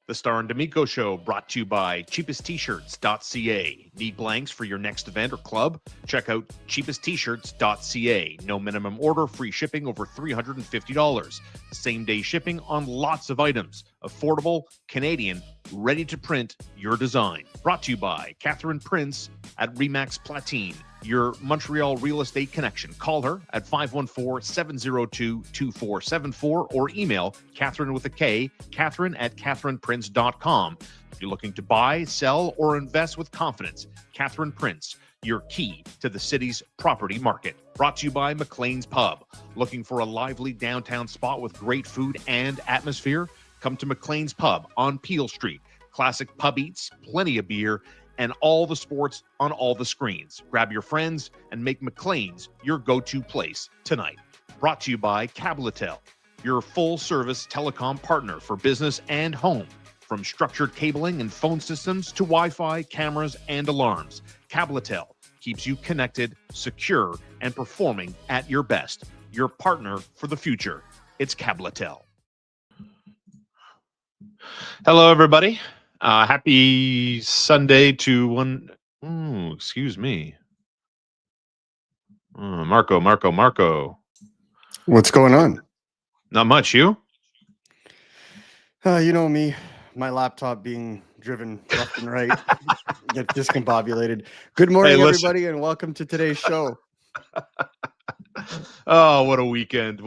The Starr D'Amico Show, brought to you by cheapesttshirts.ca. Need blanks for your next event or club? Check out cheapesttshirts.ca. No minimum order, free shipping over $350. Same-day shipping on lots of items. Affordable, Canadian, ready to print your design. Brought to you by Catherine Prince at Remax Platine, your Montreal real estate connection. Call her at 514-702-2474 or email Catherine with a K, Catherine at catherineprince.com. If you're looking to buy, sell, or invest with confidence, Catherine Prince, your key to the city's property market. Brought to you by McLean's Pub. Looking for a lively downtown spot with great food and atmosphere? Come to McLean's Pub on Peel Street. Classic pub eats, plenty of beer, and all the sports on all the screens. Grab your friends and make McLean's your go-to place tonight. Brought to you by Cabletel, your full-service telecom partner for business and home. From structured cabling and phone systems to Wi-Fi, cameras, and alarms, Cabletel keeps you connected, secure, and performing at your best. Your partner for the future. It's Cabletel. Hello, everybody. Happy Sunday to one. Excuse me. Marco. What's going on? Not much. You? You know me, my laptop being driven left and right, get discombobulated. Good morning, everybody, and welcome to today's show. Oh, what a weekend.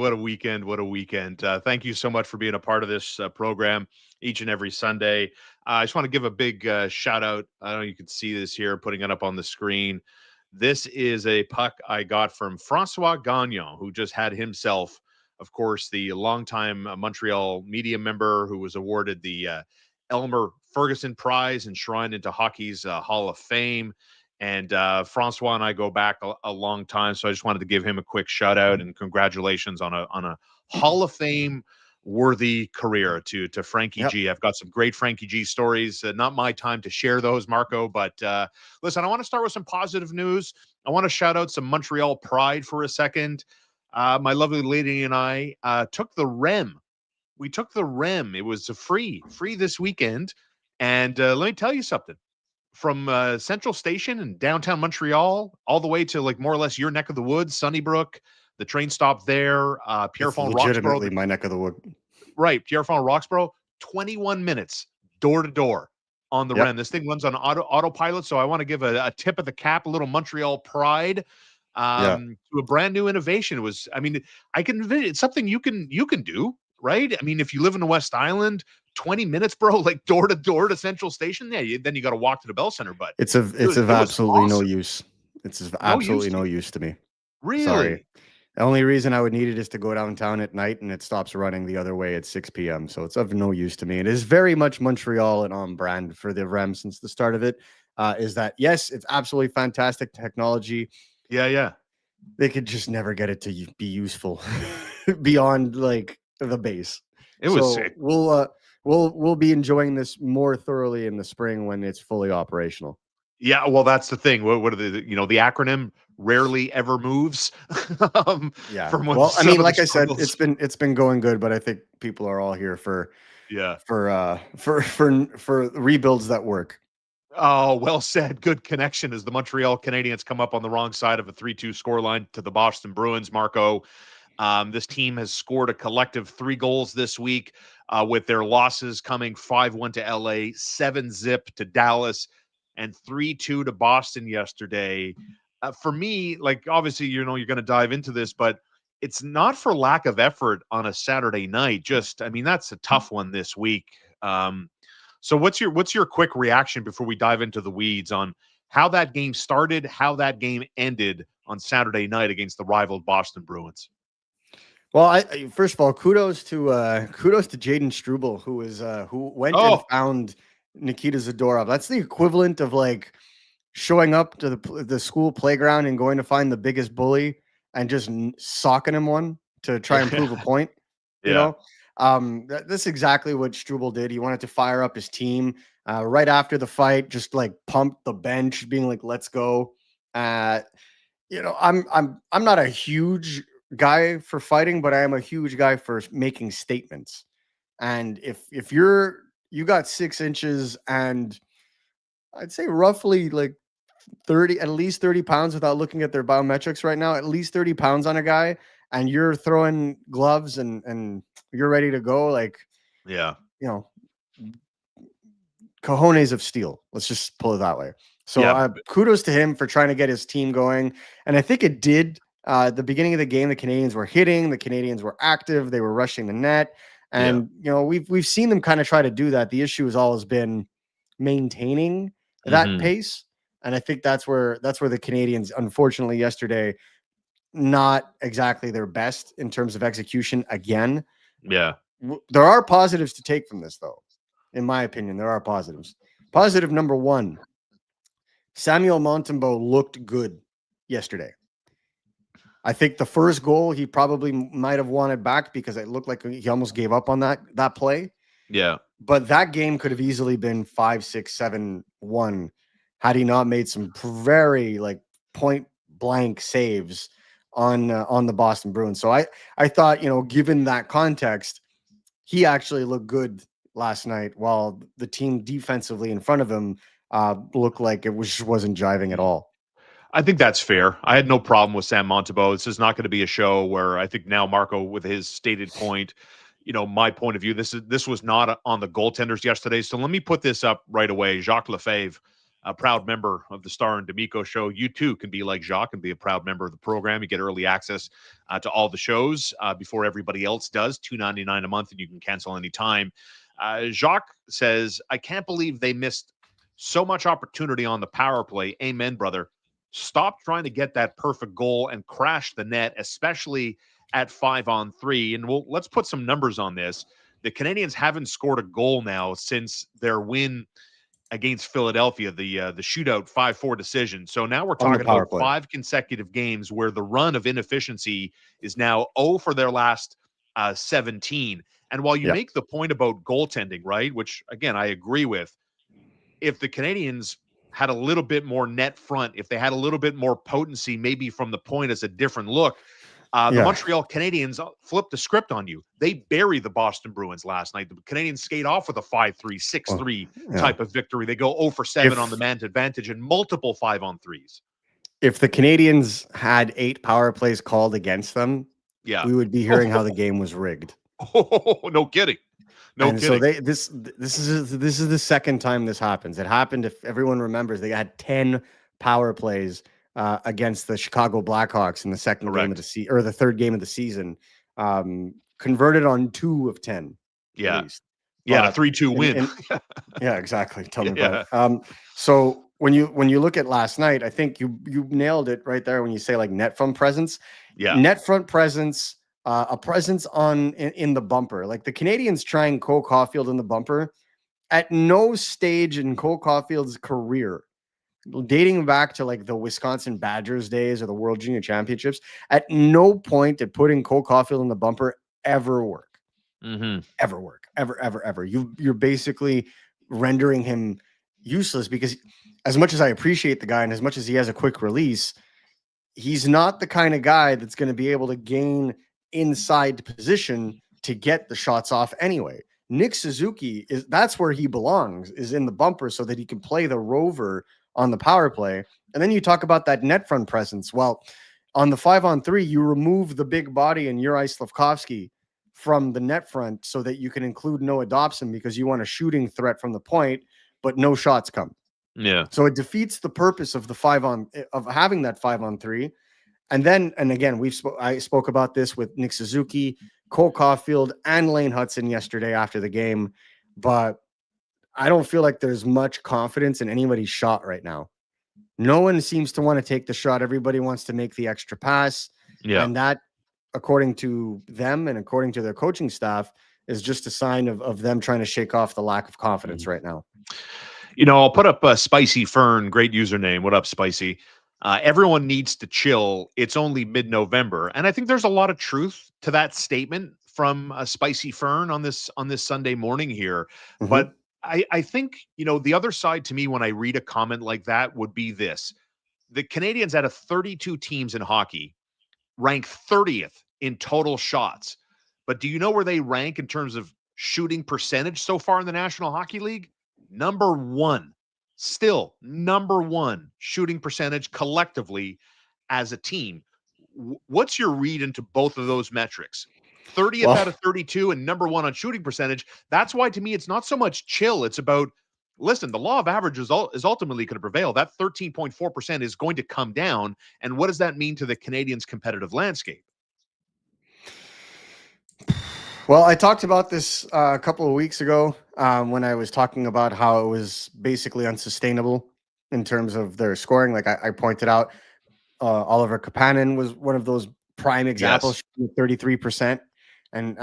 Thank you so much for being a part of this program each and every Sunday. I just want to give a big shout out. I don't know if you can see this here, putting it up on the screen. This is a puck I got from Francois Gagnon, who just had himself, of course, the longtime Montreal media member who was awarded the Elmer Ferguson Prize enshrined into hockey's Hall of Fame. And Francois and I go back a long time, so I just wanted to give him a quick shout out and congratulations on a Hall of Fame worthy career to Frankie G. I've got some great Frankie G stories. Not my time to share those, Marco, but listen, I want to start with some positive news. I want to shout out some Montreal pride for a second. My lovely lady and I took the REM. We took the REM. It was free this weekend. And let me tell you something. From Central Station in downtown Montreal all the way to like more or less your neck of the woods, Sunnybrook, the train stop there, Pierrefonds, legitimately Roxborough. My neck of the wood. Right, Pierrefonds, Roxborough, 21 minutes door to door on the REM. This thing runs on autopilot, so I want to give a tip of the cap, a little Montreal pride to a brand new innovation. It was, I mean, it's something you can do, right? I mean, if you live in the West Island, 20 minutes, bro, like door to door to Central Station. Yeah, then you got to walk to the Bell Center. But it's of absolutely no use. It's of absolutely no use to me. Really? Sorry. The only reason I would need it is to go downtown at night, and it stops running the other way at 6 p.m. So it's of no use to me. It is very much Montreal and on brand for the REM since the start of it. Is that, yes, it's absolutely fantastic technology. Yeah. They could just never get it to be useful beyond like the base. It was sick. We'll be enjoying this more thoroughly in the spring when it's fully operational. Yeah, well, that's the thing. What are the acronym rarely ever moves. Yeah. Well, I mean, like I said, it's been going good, but I think people are all here for rebuilds that work. Oh, well said. Good connection as the Montreal Canadiens come up on the wrong side of a 3-2 scoreline to the Boston Bruins, Marco. This team has scored a collective 3 goals this week, with their losses coming 5-1 to LA, 7-0 to Dallas, and 3-2 to Boston yesterday. For me, like, obviously, you're going to dive into this, but it's not for lack of effort on a Saturday night. Just, I mean, that's a tough one this week. So what's your quick reaction before we dive into the weeds on how that game started, how that game ended on Saturday night against the rivaled Boston Bruins? Well, first of all, kudos to Jaden Struble, who went and found Nikita Zadorov. That's the equivalent of like showing up to the school playground and going to find the biggest bully and just socking him one to try and prove a point. You know, that's exactly what Struble did. He wanted to fire up his team right after the fight, just like pumped the bench, being like, "Let's go." I'm not a huge guy for fighting, but I am a huge guy for making statements. And if you're you got 6 inches and I'd say roughly like 30, at least 30 pounds without looking at their biometrics right now, at least 30 pounds on a guy, and you're throwing gloves and you're ready to go. Like, Yeah. you know, cojones of steel. Let's just pull it that way. So Yeah. kudos to him for trying to get his team going. And I think it did. At the beginning of the game, the Canadians were hitting, the Canadians were active, they were rushing the net. And we've seen them kind of try to do that. The issue has always been maintaining that pace. And I think that's where the Canadians, unfortunately, yesterday, not exactly their best in terms of execution again. Yeah. There are positives to take from this, though. In my opinion, there are positives. Positive number 1, Samuel Montembeault looked good yesterday. I think the first goal he probably might have wanted back because it looked like he almost gave up on that play. Yeah. But that game could have easily been 5-6-7-1 had he not made some very like point blank saves on the Boston Bruins. So I thought, given that context, he actually looked good last night while the team defensively in front of him looked like it wasn't jiving at all. I think that's fair. I had no problem with Sam Montembeault. This is not going to be a show where I think now Marco, with his stated point, my point of view, this was not on the goaltenders yesterday. So let me put this up right away. Jacques Lefebvre, a proud member of the Starr and D'Amico Show. You too can be like Jacques and be a proud member of the program. You get early access to all the shows before everybody else does. $2.99 a month, and you can cancel anytime. Jacques says, I can't believe they missed so much opportunity on the power play. Amen, brother. Stop trying to get that perfect goal and crash the net, especially at 5-on-3. And let's put some numbers on this. The Canadians haven't scored a goal now since their win against Philadelphia, the shootout 5-4 decision. So now we're talking about 5 consecutive games where the run of inefficiency is now 0 for their last 17. And while you make the point about goaltending, right, which again I agree with, if the Canadians had a little bit more net front, if they had a little bit more potency, maybe from the point as a different look. The Montreal Canadiens flipped the script on you. They bury the Boston Bruins last night. The Canadians skate off with a 5-3, 6-3 type of victory. They go 0 for 7 on the man advantage and multiple 5-on-3s. If the Canadians had 8 power plays called against them, we would be hearing how the game was rigged. Oh, no kidding. No kidding. So this is the second time this happens. It happened, if everyone remembers, they had 10 power plays against the Chicago Blackhawks in the second game of the season, or the third game of the season. Converted on 2 of 10. Yeah. At least. Yeah, a 3-2 win. Yeah, exactly. Tell me about it. So when you look at last night, I think you nailed it right there when you say like net front presence. Yeah. Net front presence. A presence in the bumper. Like the Canadians trying Cole Caulfield in the bumper. At no stage in Cole Caulfield's career, dating back to like the Wisconsin Badgers days or the World Junior Championships, at no point did putting Cole Caulfield in the bumper ever work. Ever work. Ever. You're basically rendering him useless because as much as I appreciate the guy and as much as he has a quick release, he's not the kind of guy that's going to be able to gain inside position to get the shots off anyway. Nick Suzuki that's where he belongs, is in the bumper so that he can play the rover on the power play. And then you talk about that net front presence. Well, on the 5-on-3, you remove the big body and Juraj Slafkovsky from the net front so that you can include Noah Dobson because you want a shooting threat from the point, but no shots come. Yeah. So it defeats the purpose of of having that 5-on-3. And again, I spoke about this with Nick Suzuki, Cole Caulfield, and Lane Hudson yesterday after the game, but I don't feel like there's much confidence in anybody's shot right now. No one seems to want to take the shot. Everybody wants to make the extra pass. Yeah. And that, according to them and according to their coaching staff, is just a sign of them trying to shake off the lack of confidence right now. I'll put up Spicy Fern, great username. What up, Spicy? Everyone needs to chill. It's only mid-November. And I think there's a lot of truth to that statement from Spicy Fern on this Sunday morning here. But I think, the other side to me when I read a comment like that would be this. The Canadians out of 32 teams in hockey rank 30th in total shots. But do you know where they rank in terms of shooting percentage so far in the National Hockey League, number one. Still number one shooting percentage collectively as a team. What's your read into both of those metrics? 30th out of 32 and number one on shooting percentage. That's why, to me, it's not so much chill. It's about, listen, the law of averages is ultimately going to prevail. That 13.4% is going to come down. And what does that mean to the Canadiens' competitive landscape? Well, I talked about this a couple of weeks ago when I was talking about how it was basically unsustainable in terms of their scoring. Like I pointed out, Oliver Kapanen was one of those prime examples, Yes. 33%. And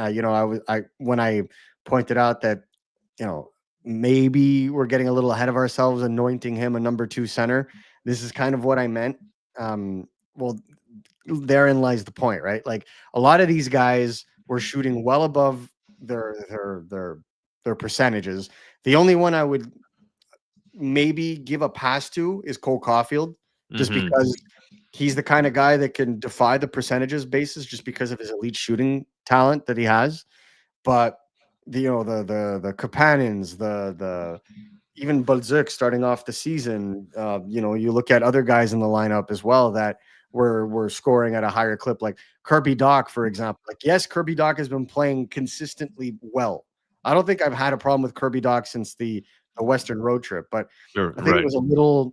when I pointed out that, maybe we're getting a little ahead of ourselves, anointing him a number 2 center. This is kind of what I meant. Well, therein lies the point, right? Like a lot of these guys were shooting well above their percentages. The only one I would maybe give a pass to is Cole Caulfield, just because he's the kind of guy that can defy the percentages basis just because of his elite shooting talent that he has. But the Kapanens, the even Balzuk starting off the season, you look at other guys in the lineup as well that were scoring at a higher clip, like Kirby Dach, for example. Like, yes, Kirby Dach has been playing consistently well. I don't think I've had a problem with Kirby Dach since the Western road trip, but I think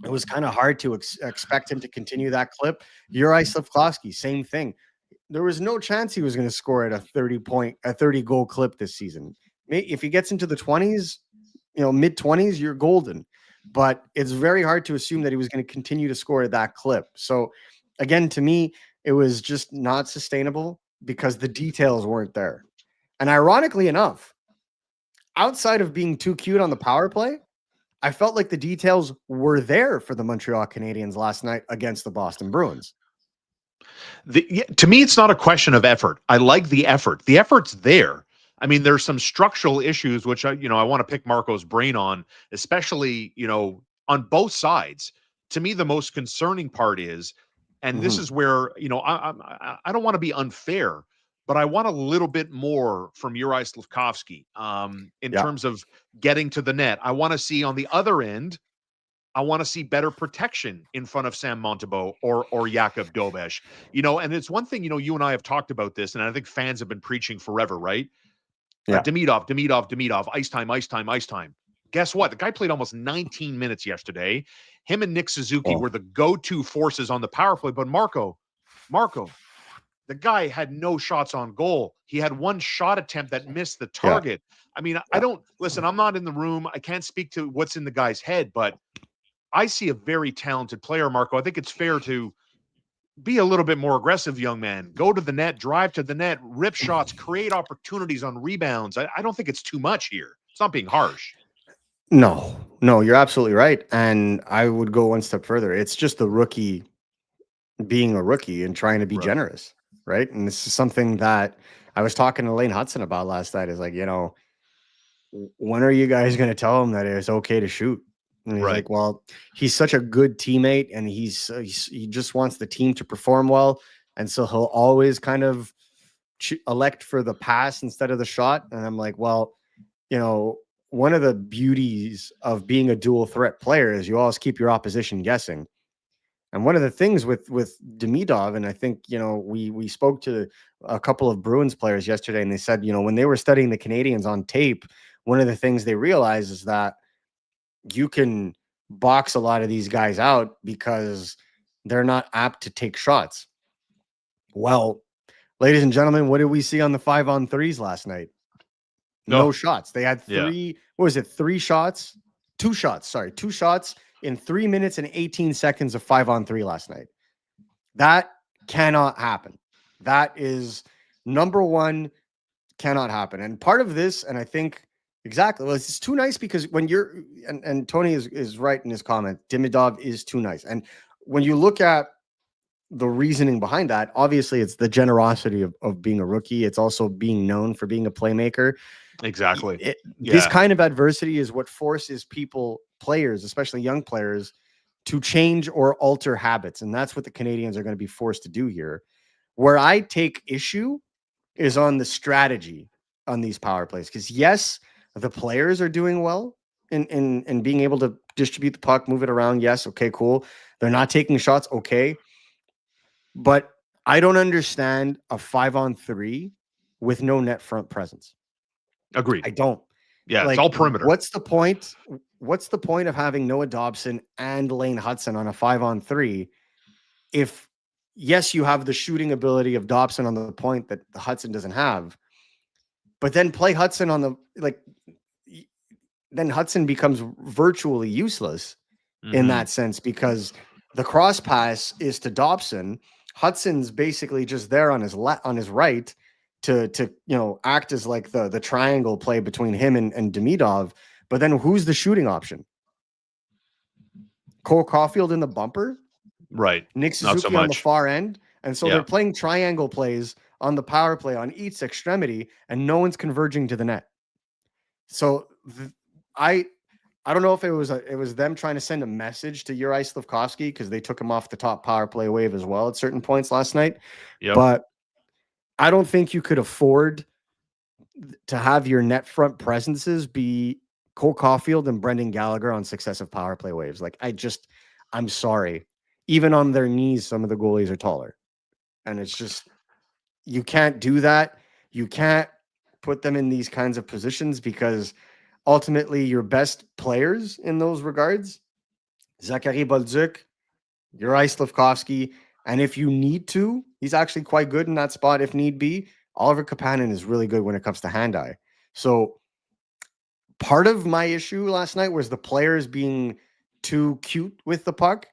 it was kind of hard to expect him to continue that clip. Juraj Slafkovsky, same thing. There was no chance he was going to score at a 30 goal clip this season. If he gets into the 20s, mid 20s, you're golden. But it's very hard to assume that he was going to continue to score at that clip. So again, to me, it was just not sustainable because the details weren't there. And ironically enough, outside of being too cute on the power play, I felt like the details were there for the Montreal Canadiens last night against the Boston Bruins. To me, it's not a question of effort. I like the effort. The effort's there. I mean, there's some structural issues, which I want to pick Marco's brain on, especially, on both sides. To me, the most concerning part is, and this is where, I don't want to be unfair, but I want a little bit more from Juraj Slafkovsky in terms of getting to the net. I want to see on the other end, I want to see better protection in front of Sam Montembeault or Jakub Dobeš. And it's one thing, you and I have talked about this, and I think fans have been preaching forever, right? Yeah. Demidov, ice time. Guess what? The guy played almost 19 minutes yesterday. Him and Nick Suzuki were the go-to forces on the power play. But Marco, the guy had no shots on goal. He had one shot attempt that missed the target. Yeah. I mean, I don't listen. I'm not in the room. I can't speak to what's in the guy's head, but I see a very talented player, Marco. I think it's fair to be a little bit more aggressive, young man. Go to the net, drive to the net, rip shots, create opportunities on rebounds. I don't think it's too much here. It's not being harsh. No, you're absolutely right. And I would go one step further. It's just the rookie being a rookie and trying to be generous, right? And this is something that I was talking to Lane Hudson about last night. Is like, when are you guys going to tell him that it's okay to shoot? And he's like, well, he's such a good teammate and he just wants the team to perform well. And so he'll always kind of elect for the pass instead of the shot. And I'm like, well, one of the beauties of being a dual threat player is you always keep your opposition guessing. And one of the things with Demidov, and I think, we spoke to a couple of Bruins players yesterday, and they said, when they were studying the Canadiens on tape, one of the things they realized is that you can box a lot of these guys out because they're not apt to take shots. Well, ladies and gentlemen, what did we see on the 5-on-3s last night? No shots. They had two shots in 3 minutes and 18 seconds of 5-on-3 last night. That cannot happen. That is number one, cannot happen. And part of this, and I think exactly, well, it's too nice because when you're, and Tony is right in his comment, Demidov is too nice. And when you look at the reasoning behind that, obviously it's the generosity of being a rookie. It's also being known for being a playmaker. Exactly. This kind of adversity is what forces players, especially young players, to change or alter habits. And that's what the Canadiens are going to be forced to do here. Where I take issue is on the strategy on these power plays. Because yes, the players are doing well in being able to distribute the puck, move it around. Yes, okay, cool. They're not taking shots, okay. But I don't understand a 5-on-3 with no net front presence. Agreed. I don't. Yeah, like, it's all perimeter. What's the point? What's the point of having Noah Dobson and Lane Hudson on a 5-on-3 if, yes, you have the shooting ability of Dobson on the point that Hudson doesn't have, but then play Hudson on the then Hudson becomes virtually useless in that sense, because the cross pass is to Dobson. Hudson's basically just there on his on his right to act as like the triangle play between him and Demidov. But then who's the shooting option? Cole Caulfield in the bumper, right? Nick Suzuki on the far end, and so they're playing triangle plays on the power play on each extremity, and no one's converging to the net. So I don't know if it was them trying to send a message to Juraj Slafkovsky because they took him off the top power play wave as well at certain points last night. Yep. But I don't think you could afford to have your net front presences be Cole Caulfield and Brendan Gallagher on successive power play waves. Like, I'm sorry. Even on their knees, some of the goalies are taller. And it's just, you can't do that. You can't put them in these kinds of positions, because ultimately your best players in those regards, Zachary Bolduc, Juraj Slafkovsky, and if you need to, he's actually quite good in that spot if need be. Oliver Kapanen is really good when it comes to hand-eye. So part of my issue last night was the players being too cute with the puck.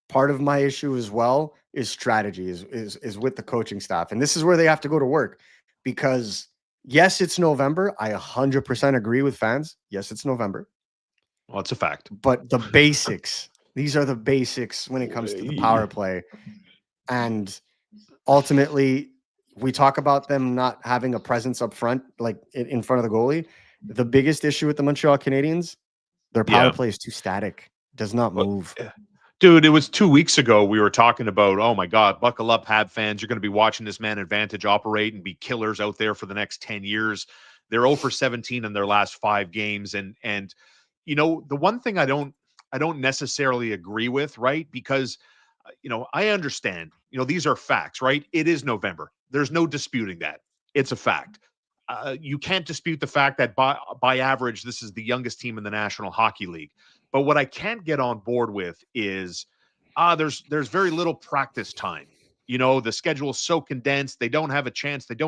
Part of my issue as well is strategy, is with the coaching staff. And this is where they have to go to work, because yes, it's November. I 100% agree with fans. Yes, it's November. Well, it's a fact. But the basics, these are the basics when it comes to the power play. And ultimately, we talk about them not having a presence up front, like in front of the goalie. The biggest issue with the Montreal Canadiens, their power play is too static, does not move. Dude, it was 2 weeks ago we were talking about, oh my God, buckle up, Hab fans. You're going to be watching this man advantage operate and be killers out there for the next 10 years. They're 0 for 17 in their last 5 games. And the one thing I don't necessarily agree with, right? Because, I understand, these are facts, right? It is November. There's no disputing that. It's a fact. You can't dispute the fact that by average, this is the youngest team in the National Hockey League. But what I can't get on board with is there's very little practice time. The schedule is so condensed. They don't have a chance. To They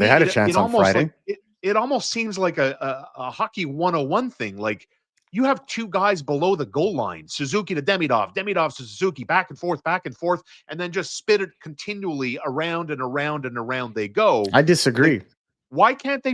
had a chance on Friday. It almost seems like a hockey 101 thing. Like, you have 2 guys below the goal line, Suzuki to Demidov, Demidov to Suzuki, back and forth, and then just spit it continually around and around and around they go. I disagree. Like, they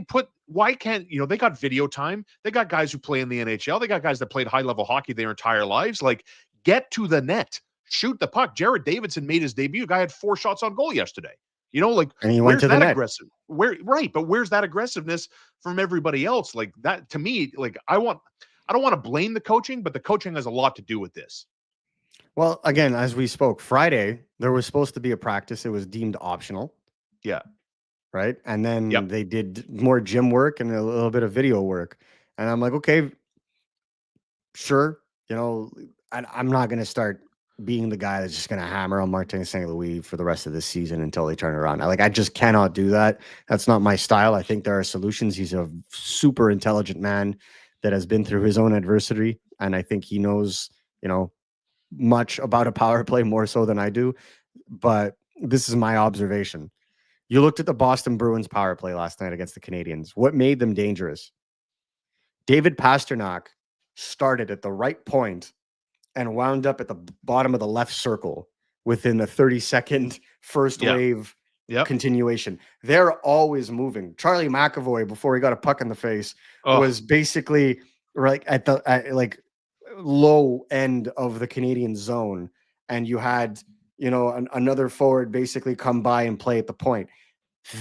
got video time. They got guys who play in the NHL. They got guys that played high-level hockey their entire lives. Like, get to the net. Shoot the puck. Jared Davidson made his debut. Guy had 4 shots on goal yesterday. And he went to the net. Aggressive? But where's that aggressiveness from everybody else? Like, that, to me, like, I don't want to blame the coaching, but the coaching has a lot to do with this. Well, again, as we spoke, Friday, there was supposed to be a practice. It was deemed optional. Yeah. Right. And then they did more gym work and a little bit of video work. And I'm like, okay, sure. I'm not going to start being the guy that's just going to hammer on Martin St. Louis for the rest of this season until they turn it around. I just cannot do that. That's not my style. I think there are solutions. He's a super intelligent man that has been through his own adversity. And I think he knows, much about a power play more so than I do. But this is my observation. You looked at the Boston Bruins power play last night against the Canadiens. What made them dangerous? David Pastrnak started at the right point and wound up at the bottom of the left circle within the 30-second first wave continuation. They're always moving. Charlie McAvoy, before he got a puck in the face, was basically at the low end of the Canadian zone. And you had, another forward basically come by and play at the point.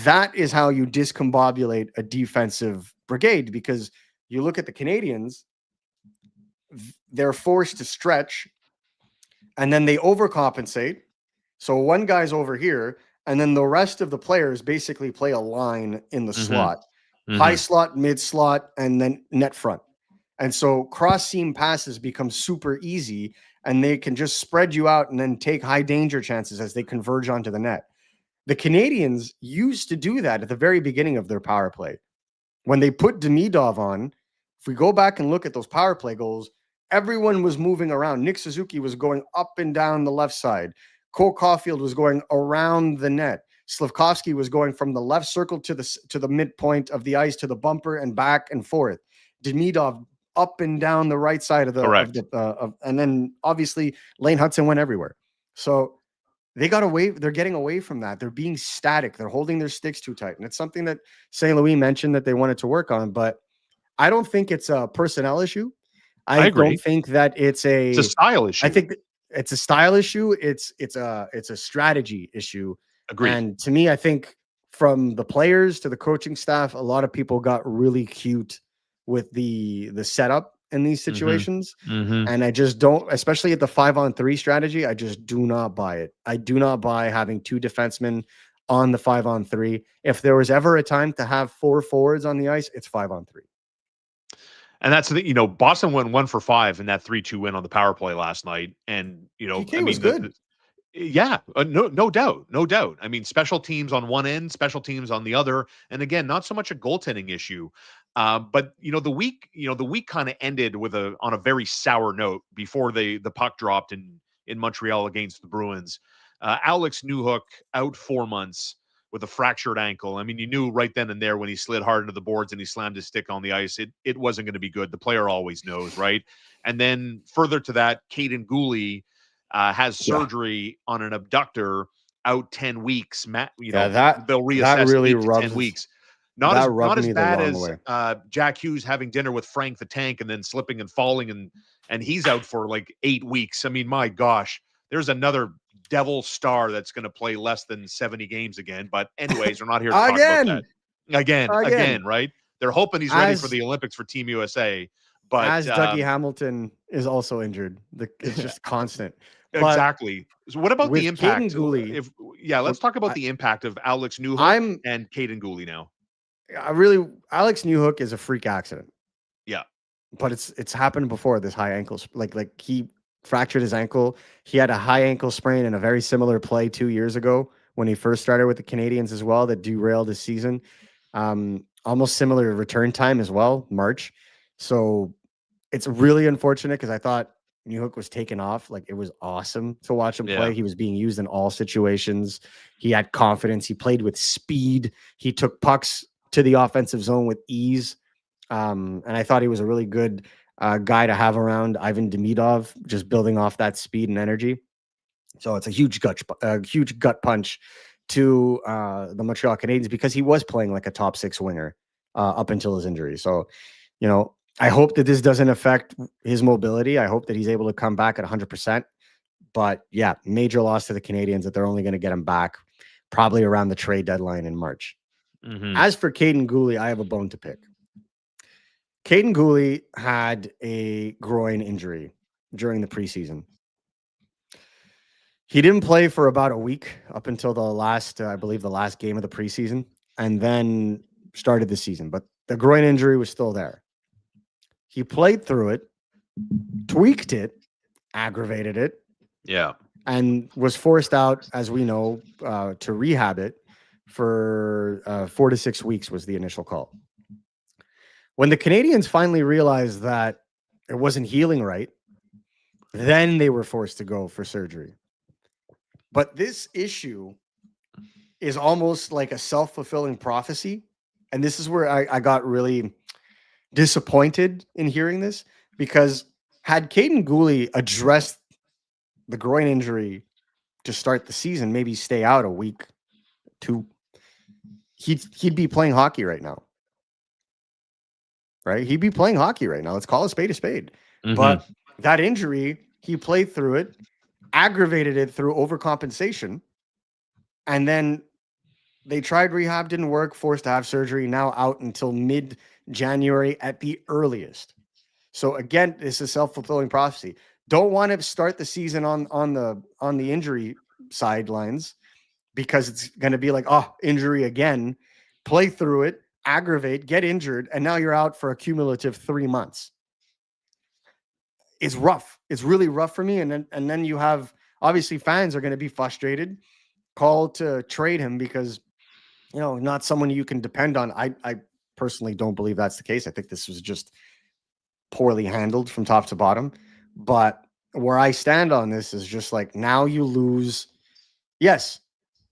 That is how you discombobulate a defensive brigade, because you look at the Canadiens, they're forced to stretch and then they overcompensate. So one guy's over here and then the rest of the players basically play a line in the Mm-hmm. slot, high Mm-hmm. slot, mid slot, and then net front. And so cross seam passes become super easy, and they can just spread you out and then take high danger chances as they converge onto the net. The Canadiens used to do that at the very beginning of their power play. When they put Demidov on, if we go back and look at those power play goals, everyone was moving around. Nick Suzuki was going up and down the left side. Cole Caulfield was going around the net. Slafkovsky was going from the left circle to the midpoint of the ice to the bumper and back and forth. Demidov up and down the right side of and then obviously Lane Hudson went everywhere. So they got away. They're getting away from that. They're being static. They're holding their sticks too tight. And it's something that St. Louis mentioned that they wanted to work on, but I don't think it's a personnel issue. I don't think that it's a style issue. I think it's a style issue. It's a strategy issue. Agreed. And to me, I think from the players to the coaching staff, a lot of people got really cute with the setup in these situations. Mm-hmm. And I just don't, especially at the 5-on-3 strategy, I just do not buy it. I do not buy having two defensemen on the 5-on-3. If there was ever a time to have four forwards on the ice, it's 5-on-3. And that's the, Boston went 1 for 5 in that 3-2 win on the power play last night. And, PK was good. No doubt. I mean, special teams on one end, special teams on the other. And again, not so much a goaltending issue. But the week kind of ended on a very sour note before the puck dropped in Montreal against the Bruins. Alex Newhook out 4 months with a fractured ankle. I mean, you knew right then and there when he slid hard into the boards and he slammed his stick on the ice, it wasn't going to be good. The player always knows, right? And then further to that, Kaiden Guhle has surgery on an abductor, out 10 weeks. They'll reassess really 8 to 10 weeks. Not as bad as Jack Hughes having dinner with Frank the Tank and then slipping and falling and he's out for like 8 weeks. I mean, my gosh, there's another devil star that's going to play less than 70 games again. But anyways, we're not here to talk about that. Again, right? They're hoping he's ready for the Olympics for Team USA. But as Dougie Hamilton is also injured, it's just constant. Exactly. So what about the impact? Guhle, let's talk about the impact of Alex Newhook and Kaiden Guhle now. Alex Newhook is a freak accident. Yeah. But it's happened before, this high ankle. Like he fractured his ankle. He had a high ankle sprain in a very similar play 2 years ago when he first started with the Canadiens as well, that derailed his season. Almost similar return time as well, March. So it's really unfortunate because I thought Newhook was taken off. Like, it was awesome to watch him play. He was being used in all situations. He had confidence. He played with speed. He took pucks to the offensive zone with ease. And I thought he was a really good guy to have around Ivan Demidov, just building off that speed and energy. So it's a huge gut punch to the Montreal Canadiens because he was playing like a top 6 winger up until his injury. So, I hope that this doesn't affect his mobility. I hope that he's able to come back at 100%. But yeah, major loss to the Canadiens that they're only going to get him back probably around the trade deadline in March. Mm-hmm. As for Kaiden Guhle, I have a bone to pick. Kaiden Guhle had a groin injury during the preseason. He didn't play for about a week up until the last game of the preseason, and then started the season. But the groin injury was still there. He played through it, tweaked it, aggravated it. Yeah. And was forced out, as we know, to rehab it for 4 to 6 weeks was the initial call. When the Canadiens finally realized that it wasn't healing right, then they were forced to go for surgery. But this issue is almost like a self-fulfilling prophecy. And this is where I got really disappointed in hearing this, because had Kaiden Guhle addressed the groin injury to start the season, maybe stay out a week, 2, he'd be playing hockey right now. Right? He'd be playing hockey right now. Let's call a spade a spade. Mm-hmm. But that injury, he played through it, aggravated it through overcompensation, and then they tried rehab, didn't work, forced to have surgery, now out until mid-January at the earliest. So again, this is self-fulfilling prophecy. Don't want to start the season on the injury sidelines, because it's going to be like, oh, injury again, play through it, aggravate, get injured, and now you're out for a cumulative 3 months. It's rough. It's really rough for me. And then you have, obviously, fans are going to be frustrated, call to trade him because, not someone you can depend on. I personally don't believe that's the case. I think this was just poorly handled from top to bottom. But where I stand on this is just like, now you lose. Yes.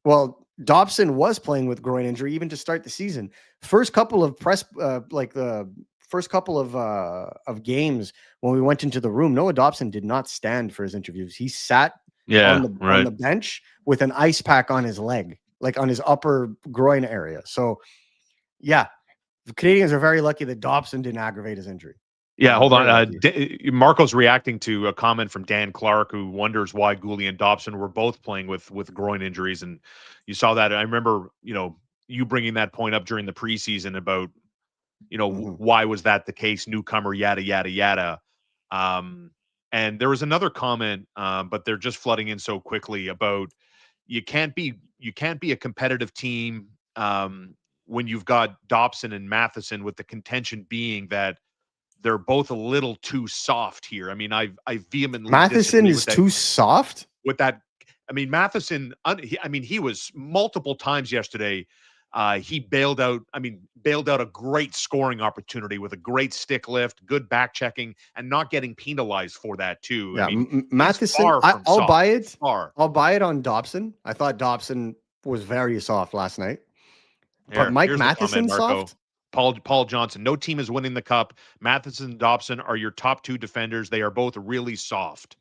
Well, Dobson was playing with groin injury even to start the season. First couple of the first couple of games when we went into the room, Noah Dobson did not stand for his interviews. He sat on the bench with an ice pack on his leg, like on his upper groin area. So, yeah, the Canadians are very lucky that Dobson didn't aggravate his injury. Yeah, hold on. Marco's reacting to a comment from Dan Clark, who wonders why Gouli and Dobson were both playing with groin injuries, and you saw that. I remember, you bringing that point up during the preseason about, why was that the case? Newcomer, yada yada yada. And there was another comment, but they're just flooding in so quickly about you can't be a competitive team when you've got Dobson and Matheson, with the contention being that they're both a little too soft here. I mean, I vehemently Matheson is too soft with that. I mean, Matheson. He was multiple times yesterday. He bailed out a great scoring opportunity with a great stick lift, good back checking, and not getting penalized for that too. Yeah, I mean, Matheson. I'll buy it. I'll buy it on Dobson. I thought Dobson was very soft last night, but Mike Matheson soft. Paul Johnson. No team is winning the cup. Matheson and Dobson are your top two defenders. They are both really soft.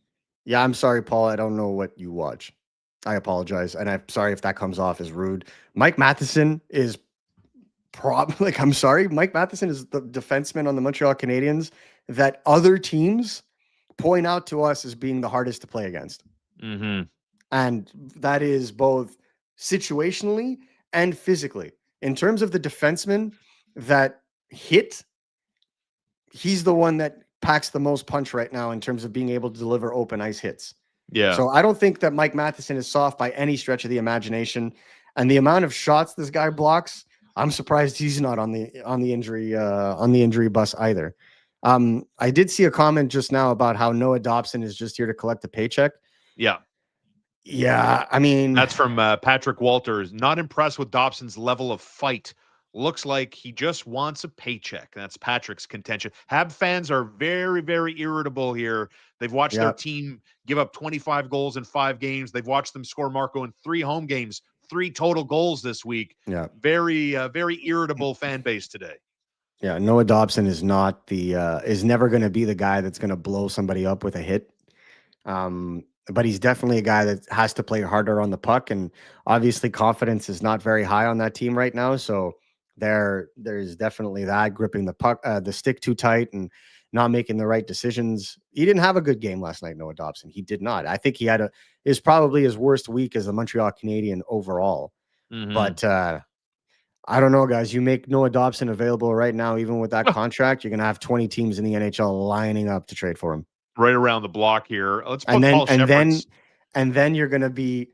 Yeah, I'm sorry, Paul. I don't know what you watch. I apologize, and I'm sorry if that comes off as rude. Mike Matheson is probably. I'm sorry. Mike Matheson is the defenseman on the Montreal Canadiens that other teams point out to us as being the hardest to play against. Mm-hmm. And that is both situationally and physically. In terms of the defenseman that hit, he's the one that packs the most punch right now in terms of being able to deliver open ice hits. Yeah. So I don't think that Mike Matheson is soft by any stretch of the imagination. And the amount of shots this guy blocks, I'm surprised he's not on the injury bus either. I did see a comment just now about how Noah Dobson is just here to collect a paycheck. Yeah. Yeah, I mean, that's from Patrick Walters. Not impressed with Dobson's level of fight. Looks like he just wants a paycheck. That's Patrick's contention. Hab fans are very, very irritable here. They've watched their team give up 25 goals in 5 games. They've watched them score, Marco, in 3 home games, 3 total goals this week. Yeah. Very, very irritable fan base today. Yeah, Noah Dobson is not is never going to be the guy that's going to blow somebody up with a hit. But he's definitely a guy that has to play harder on the puck, and obviously confidence is not very high on that team right now. So there's definitely that, gripping the puck, the stick too tight, and not making the right decisions. He didn't have a good game last night, Noah Dobson. He did not. I think he is probably his worst week as a Montreal Canadien overall. Mm-hmm. But I don't know, guys. You make Noah Dobson available right now, even with that contract, you're going to have 20 teams in the NHL lining up to trade for him. Right around the block here. Let's put and then you're going to be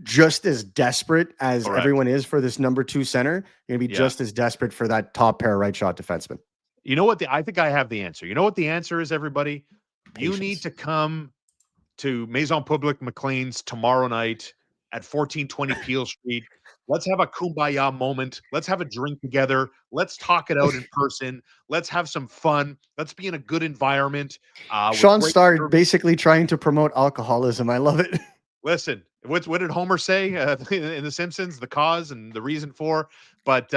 just as desperate as everyone is for this number 2 center. You're going to be just as desperate for that top pair right shot defenseman. You know what? I think I have the answer. You know what the answer is, everybody? Patience. You need to come to Maison Publique McLean's tomorrow night at 1420 Peel Street. Let's have a kumbaya moment. Let's have a drink together. Let's talk it out in person. Let's have some fun. Let's be in a good environment. Shaun Starr basically trying to promote alcoholism. I love it. Listen, what did Homer say in The Simpsons? The cause and the reason for. But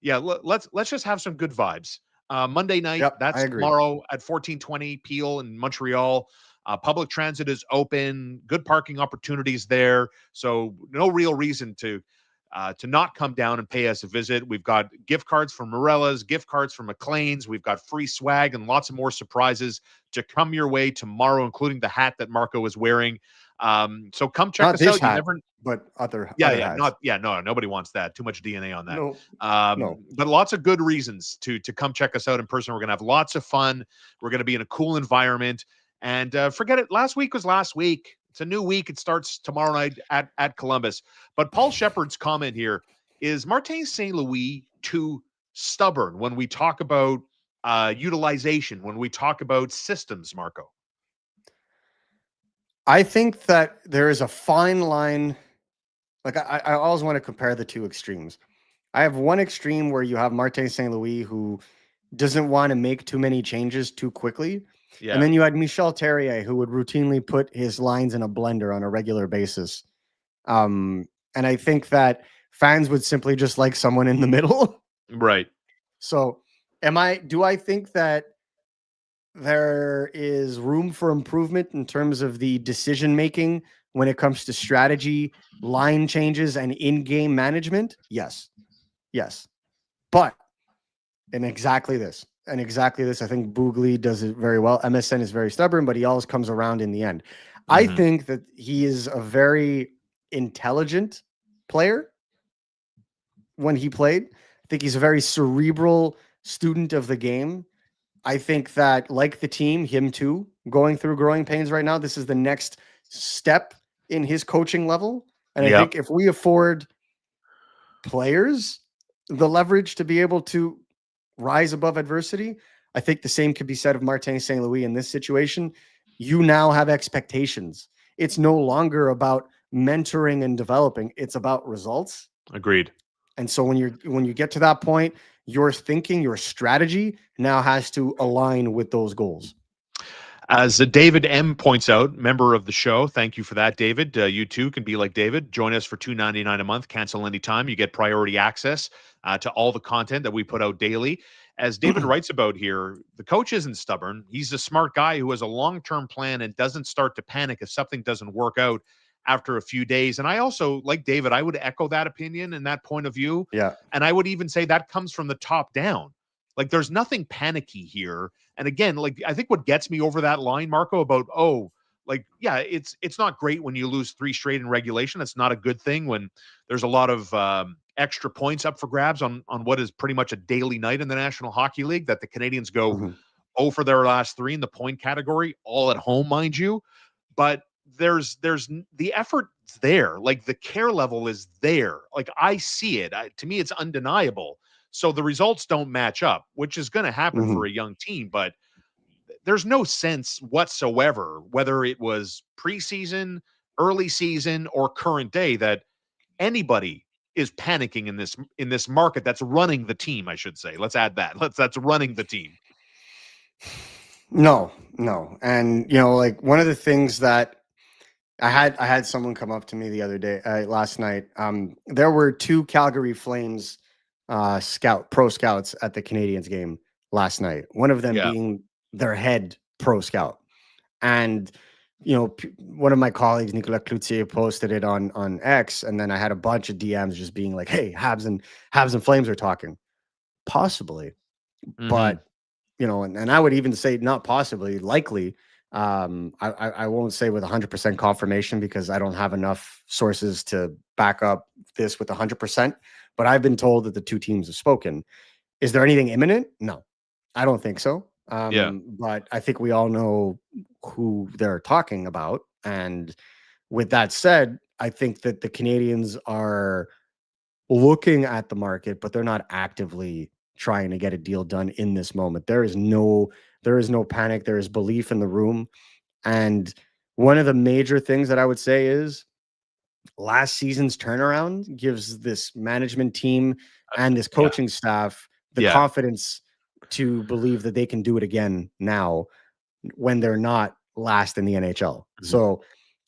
let's just have some good vibes. Monday night, that's tomorrow at 1420 Peel in Montreal. Public transit is open. Good parking opportunities there. So no real reason to not come down and pay us a visit. We've got gift cards from Morella's, gift cards from McLean's. We've got free swag and lots of more surprises to come your way tomorrow, including the hat that Marco is wearing. So come check us out. Hat, but other hats. Nobody wants that. Too much DNA on that. No. But lots of good reasons to come check us out in person. We're going to have lots of fun. We're going to be in a cool environment. And forget it. Last week was last week. It's a new week. It starts tomorrow night at Columbus. But Paul Shepard's comment here is Martin St. Louis too stubborn when we talk about utilization, when we talk about systems, Marco? I think that there is a fine line. Like I always want to compare the two extremes. I have one extreme where you have Martin St. Louis who doesn't want to make too many changes too quickly. Yeah. And then you had Michel Terrier who would routinely put his lines in a blender on a regular basis. And I think that fans would simply just like someone in the middle. Right. So do I think that there is room for improvement in terms of the decision making when it comes to strategy, line changes, and in-game management? Yes. But and exactly this, I think Boogly does it very well. MSN is very stubborn, but he always comes around in the end. I think that he is a very intelligent player when he played. I think he's a very cerebral student of the game. I think that, like the team, him too, going through growing pains right now, this is the next step in his coaching level. And I think if we afford players the leverage to be able to rise above adversity, I think the same could be said of Martin St. Louis in this situation. You now have expectations. It's no longer about mentoring and developing. It's about results. Agreed. And so when you get to that point, your thinking, your strategy now has to align with those goals. As David M points out, member of the show, thank you for that, David. You too can be like David. Join us for $2.99 a month. Cancel anytime. You get priority access to all the content that we put out daily. As David writes about here, the coach isn't stubborn. He's a smart guy who has a long-term plan and doesn't start to panic if something doesn't work out after a few days. And I also, like David, I would echo that opinion and that point of view. Yeah. And I would even say that comes from the top down. Like, there's nothing panicky here. And again, like, I think what gets me over that line, Marco, about, it's not great when you lose 3 straight in regulation. It's not a good thing when there's a lot of extra points up for grabs on what is pretty much a daily night in the National Hockey League, that the Canadiens go 0 for their last 3 in the point category, all at home, mind you. But there's the effort there. Like, the care level is there. Like, I see it. To me, it's undeniable. So the results don't match up, which is going to happen for a young team. But there's no sense whatsoever, whether it was preseason, early season, or current day, that anybody is panicking in this market that's running the team, I should say. Let's add that. That's running the team. No. And, like, one of the things that I had someone come up to me the other day, last night. There were 2 Calgary Flames pro scouts at the Canadiens game last night. One of them being their head pro scout. And, one of my colleagues, Nicolas Cloutier, posted it on X. And then I had a bunch of DMs just being like, hey, Habs and Flames are talking. Possibly. But, and I would even say not possibly, likely. I won't say with 100% confirmation because I don't have enough sources to back up this with 100%, but I've been told that the 2 teams have spoken. Is there anything imminent? No, I don't think so. But I think we all know who they're talking about. And with that said, I think that the Canadiens are looking at the market, but they're not actively trying to get a deal done in this moment. There is no panic. There is belief in the room. And one of the major things that I would say is last season's turnaround gives this management team and this coaching staff the confidence to believe that they can do it again now when they're not last in the NHL. So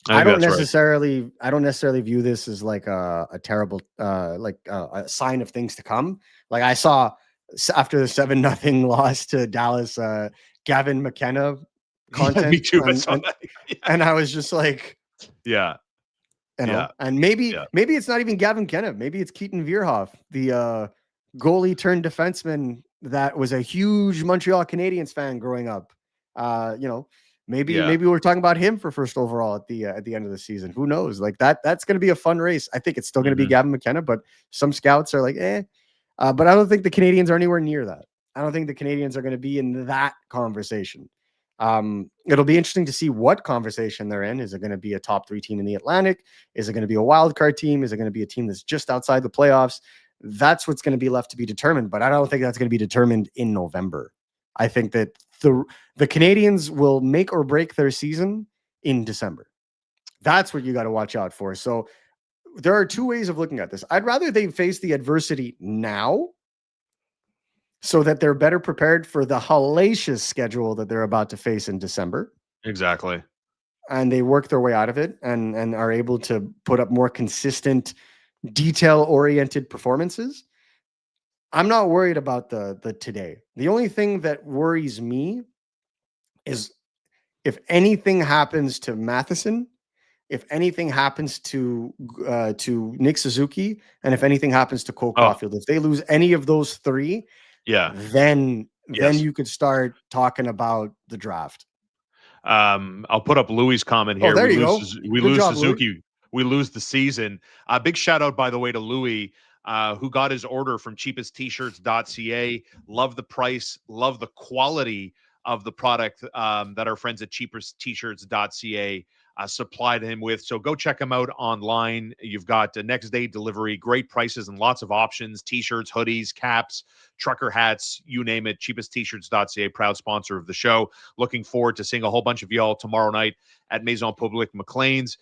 I don't necessarily view this as like a terrible a sign of things to come. Like, I saw after the 7-0 loss to Dallas, Gavin McKenna content. Me too. I saw that. And I was just like, and maybe it's not even Gavin McKenna. Maybe it's Keaton Vierhoff, the goalie turned defenseman that was a huge Montreal Canadiens fan growing up. Maybe we're talking about him for first overall at the end of the season. Who knows? Like, that's going to be a fun race. I think it's still going to be Gavin McKenna, but some scouts are like, but I don't think the Canadiens are anywhere near that. I don't think the Canadiens are going to be in that conversation. It'll be interesting to see what conversation they're in. Is it going to be a top 3 team in the Atlantic? Is it going to be a wild card team? Is it going to be a team that's just outside the playoffs? That's what's going to be left to be determined. But I don't think that's going to be determined in November. I think that the Canadiens will make or break their season in December. That's what you got to watch out for. So there are 2 ways of looking at this. I'd rather they face the adversity now so that they're better prepared for the hellacious schedule that they're about to face in December. Exactly. And they work their way out of it and are able to put up more consistent, detail-oriented performances. I'm not worried about the today. The only thing that worries me is if anything happens to Matheson, if anything happens to Nick Suzuki, and if anything happens to Cole Caulfield, if they lose any of those 3, then you could start talking about the draft. I'll put up Louis' comment here. Oh, there you go. We lose Suzuki. Louis. We lose the season. Big shout out, by the way, to Louis, who got his order from cheapesttshirts.ca. Love the price. Love the quality of the product that our friends at cheapesttshirts.ca supplied him with. So go check him out online. You've got next day delivery, great prices and lots of options, t-shirts, hoodies, caps, trucker hats, you name it. cheapesttshirts.ca, proud sponsor of the show. Looking forward to seeing a whole bunch of y'all tomorrow night at Maison Publique McLean's.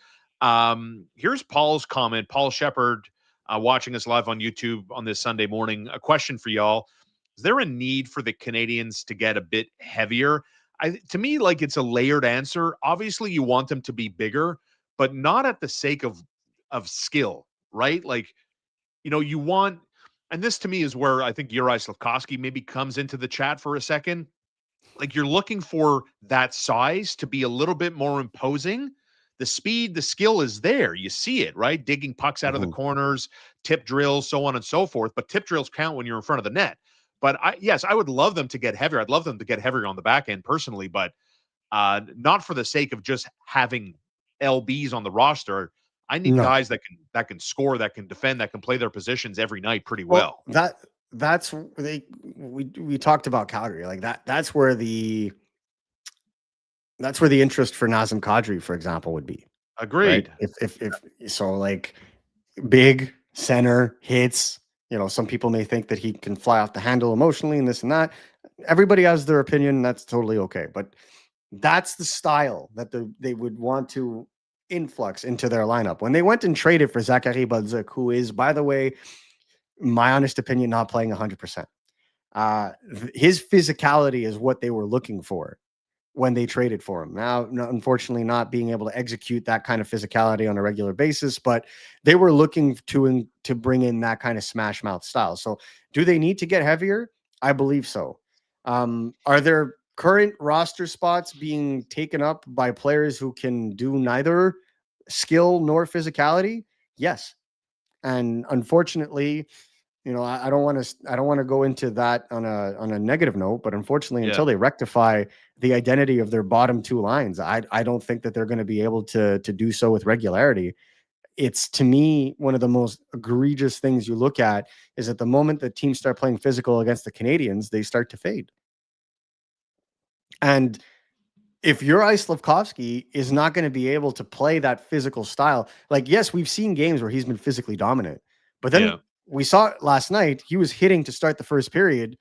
Here's Paul's comment. Paul Shepard, watching us live on YouTube on this Sunday morning. A question for y'all. Is there a need for the Canadiens to get a bit heavier? To me, like, it's a layered answer. Obviously, you want them to be bigger, but not at the sake of skill, right? Like, you want, and this to me is where I think Juraj Slafkovsky maybe comes into the chat for a second. Like, you're looking for that size to be a little bit more imposing. The speed, the skill is there. You see it, right? Digging pucks out of the corners, tip drills, so on and so forth. But tip drills count when you're in front of the net. But I would love them to get heavier. I'd love them to get heavier on the back end personally, but not for the sake of just having LBs on the roster. I need guys that can score, that can defend, that can play their positions every night pretty well. We talked about Calgary. Like that's where the interest for Nazem Kadri, for example, would be. Agreed. Right? If so, like, big center hits. Some people may think that he can fly off the handle emotionally and this and that. Everybody has their opinion. That's totally okay. But that's the style that they would want to influx into their lineup. When they went and traded for Zachary Bolduc, who is, by the way, my honest opinion, not playing 100%. His physicality is what they were looking for when they traded for him. Now, unfortunately, not being able to execute that kind of physicality on a regular basis, but they were looking to bring in that kind of smash mouth style. So do they need to get heavier? I believe so. Are there current roster spots being taken up by players who can do neither skill nor physicality? Yes. And unfortunately, I don't want to go into that on a negative note, but unfortunately, until they rectify the identity of their bottom 2 lines, I don't think that they're going to be able to do so with regularity. It's, to me, one of the most egregious things you look at is at the moment that teams start playing physical against the Canadiens, they start to fade. And if Juraj Slafkovsky is not going to be able to play that physical style, like, yes, we've seen games where he's been physically dominant, but then we saw it last night. He was hitting to start the first period,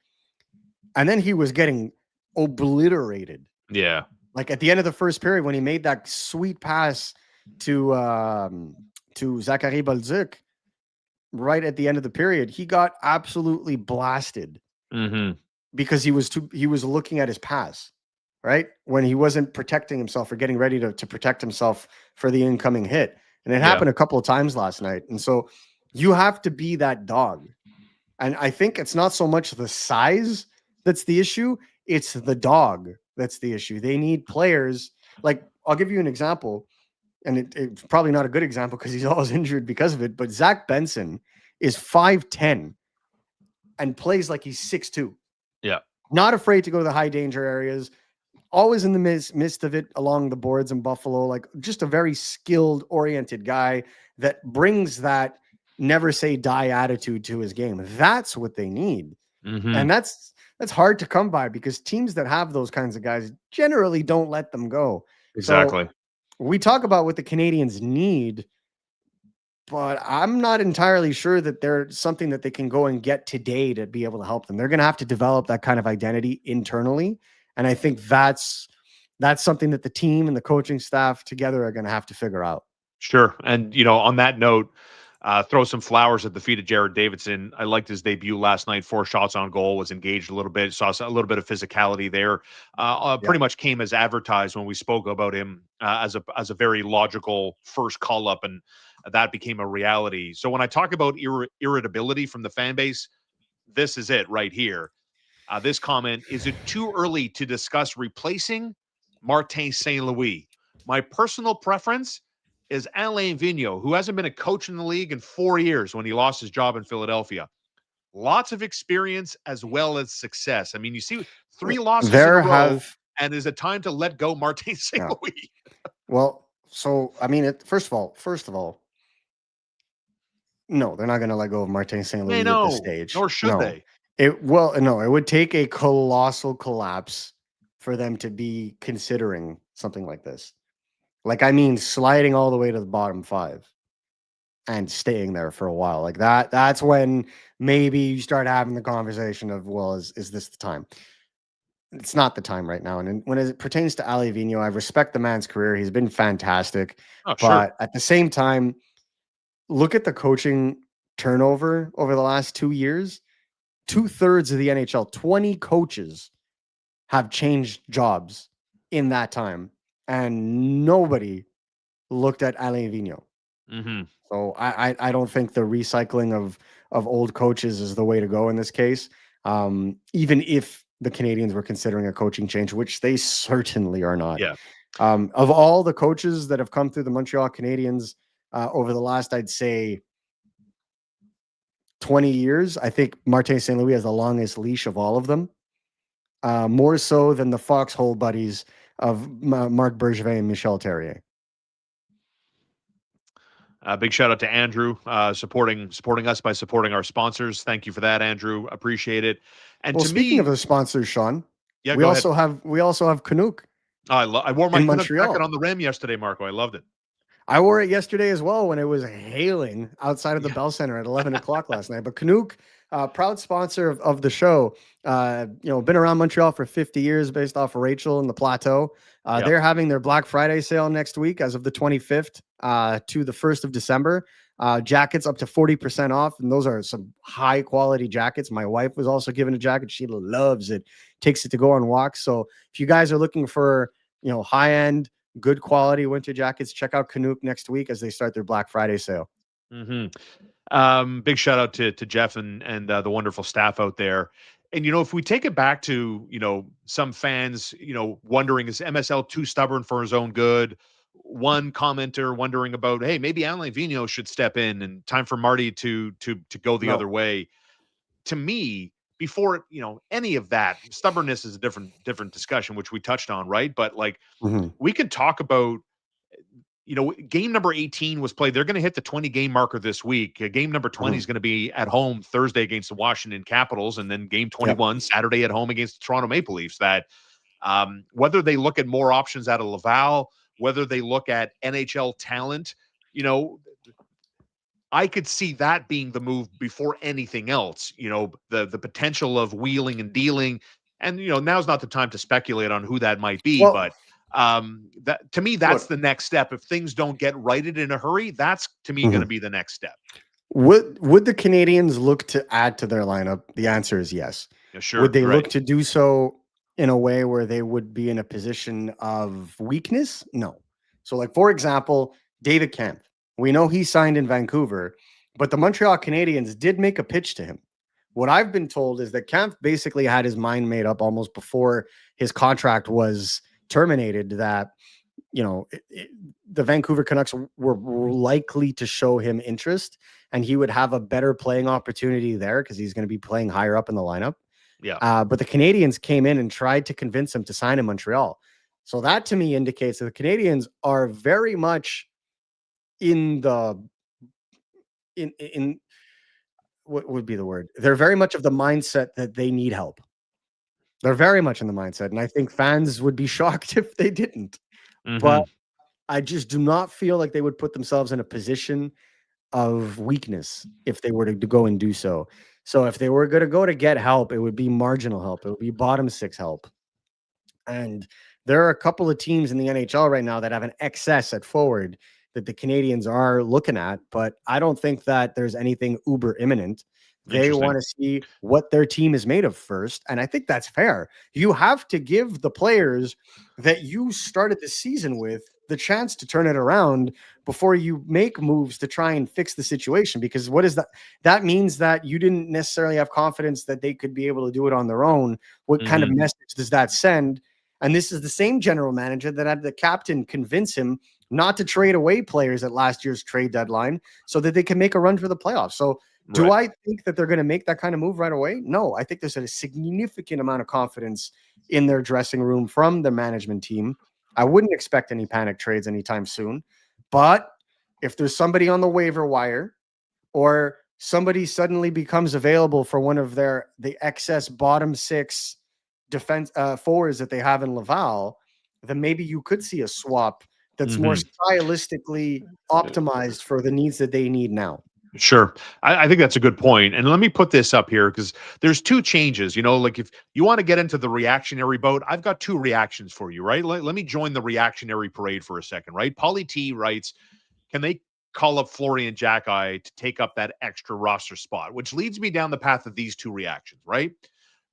and then he was getting obliterated. Yeah. Like at the end of the first period, when he made that sweet pass to Zachary Bolduc right at the end of the period, he got absolutely blasted because he was looking at his pass, right? When he wasn't protecting himself or getting ready to protect himself for the incoming hit. And it happened a couple of times last night. And so you have to be that dog. And I think it's not so much the size that's the issue. It's the dog that's the issue. They need players. Like, I'll give you an example. And it's probably not a good example because he's always injured because of it. But Zach Benson is 5'10" and plays like he's 6'2". Yeah. Not afraid to go to the high danger areas. Always in the midst of it along the boards in Buffalo. Like, just a very skilled, oriented guy that brings that never say die attitude to his game. That's what they need. And that's that's hard to come by because teams that have those kinds of guys generally don't let them go. So Exactly. we talk about what the Canadians need, but I'm not entirely sure that there's something that they can go and get today to be able to help them. They're going to have to develop that kind of identity internally, and I think that's something that the team and the coaching staff together are going to have to figure out. Sure. And, on that note, throw some flowers at the feet of Jared Davidson. I liked his debut last night. 4 shots on goal, was engaged a little bit, saw a little bit of physicality there. Yeah. Pretty much came as advertised when we spoke about him as a very logical first call up, and that became a reality. So when I talk about irritability from the fan base, this is it right here. This comment: is it too early to discuss replacing Martin St. Louis? My personal preference is Alain Vigneault, who hasn't been a coach in the league in 4 years when he lost his job in Philadelphia. Lots of experience as well as success. I mean, you see 3 losses in a There row, have and is it time to let go Martin St. yeah. Louis? Well, so I mean, first of all, no, they're not going to let go of Martin St. They Louis at this know, stage. nor should No, they. no, it would take a colossal collapse for them to be considering something like this. Like, I mean, sliding all the way to the bottom 5 and staying there for a while, like that. That's when maybe you start having the conversation of, well, is this the time? It's not the time right now. And when it pertains to Ali Vigneault, I respect the man's career. He's been fantastic, Oh, sure. but at the same time, look at the coaching turnover over the last 2 years. 2/3 of the NHL, 20 coaches have changed jobs in that time, and nobody looked at Alain Vigneault. Mm-hmm. So I don't think the recycling of old coaches is the way to go in this case. Even if the Canadians were considering a coaching change, which they certainly are not. Yeah. Of all the coaches that have come through the Montreal Canadiens over the last, I'd say, 20 years, I think Martin St. Louis has the longest leash of all of them, more so than the foxhole buddies of Marc Bergevin and Michel Terrier. Big shout out to Andrew, supporting us by supporting our sponsors. Thank you for that, Andrew. Appreciate it. And Well, to speaking of me, the sponsors, Shaun, yeah, we go ahead. also have Canuck I wore my in Canuck jacket Montreal. on the rim yesterday, Marco. I loved it. I wore it yesterday as well when it was hailing outside of the Yeah. Bell Center at 11 o'clock last night. But Canuck, proud sponsor of the show, been around Montreal for 50 years based off of Rachel and the Plateau. Yeah. They're having their Black Friday sale next week as of the 25th to the 1st of December. Jackets up to 40% off. And those are some high quality jackets. My wife was also given a jacket. She loves it, takes it to go on walks. So if you guys are looking for, high end, good quality winter jackets, check out Canuck next week as they start their Black Friday sale. Big shout out to Jeff and the wonderful staff out there. And if we take it back to some fans wondering, is MSL too stubborn for his own good? One commenter wondering about, hey, maybe Alain Vigneault should step in and time for Marty to go the No. other way. To me, before any of that, stubbornness is a different discussion, which we touched on, right? But like, we can talk about game number 18 was played. They're going to hit the 20 game marker this week. Game number 20 is going to be at home Thursday against the Washington Capitals, and then game 21 Saturday at home against the Toronto Maple Leafs. That whether they look at more options out of Laval, whether they look at NHL talent, I could see that being the move before anything else. The potential of wheeling and dealing, and now's not the time to speculate on who that might be, Well, but that to me, that's the next step. If things don't get righted in a hurry, that's to me going to be the next step. Would the Canadians look to add to their lineup? The answer is yes. Yeah, sure. Would they You're look right. to do so in a way where they would be in a position of weakness? No. So, like, for example, David Kampf. We know he signed in Vancouver, but the Montreal Canadiens did make a pitch to him. What I've been told is that Kampf basically had his mind made up almost before his contract was terminated that the Vancouver Canucks were likely to show him interest and he would have a better playing opportunity there because he's going to be playing higher up in the lineup. Yeah. But the Canadians came in and tried to convince him to sign in Montreal. So that to me indicates that the Canadians are very much in what would be the word? They're very much of the mindset that they need help. They're very much in the mindset, and I think fans would be shocked if they didn't. But Mm-hmm. I just do not feel like they would put themselves in a position of weakness if they were to go and do so. So if they were going to go to get help, it would be marginal help. It would be bottom six help. And there are a couple of teams in the NHL right now that have an excess at forward that the Canadians are looking at, but I don't think that there's anything uber imminent. They Interesting. want to see what their team is made of first. And I think that's fair. You have to give the players that you started the season with the chance to turn it around before you make moves to try and fix the situation. Because what is that? That means that you didn't necessarily have confidence that they could be able to do it on their own. What kind of Mm-hmm. message does that send? And this is the same general manager that had the captain convince him not to trade away players at last year's trade deadline so that they can make a run for the playoffs. So do Right. I think that they're going to make that kind of move right away? No, I think there's a significant amount of confidence in their dressing room from the management team. I wouldn't expect any panic trades anytime soon. But if there's somebody on the waiver wire or somebody suddenly becomes available for one of the excess bottom six defense forwards that they have in Laval, then maybe you could see a swap that's more Mm-hmm. stylistically optimized for the needs that they need now. Sure. I think that's a good point. And let me put this up here because there's two changes. Like if you want to get into the reactionary boat, I've got two reactions for you, right? Let me join the reactionary parade for a second, right? Polly T writes, can they call up Florian Jacki to take up that extra roster spot? Which leads me down the path of these two reactions, right?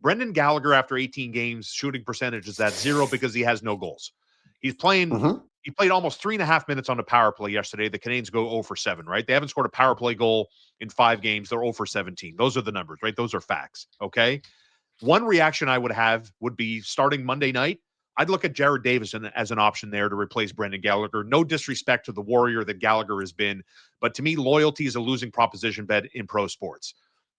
Brendan Gallagher, after 18 games, shooting percentage is at 0 because he has no goals. He's playing He played almost 3.5 minutes on the power play yesterday. The Canadiens go 0 for 7, right? They haven't scored a power play goal in 5 games. They're 0 for 17. Those are the numbers, right? Those are facts, okay? One reaction I would have would be starting Monday night. I'd look at Jared Davidson as an option there to replace Brendan Gallagher. No disrespect to the warrior that Gallagher has been, but to me, loyalty is a losing proposition bet in pro sports.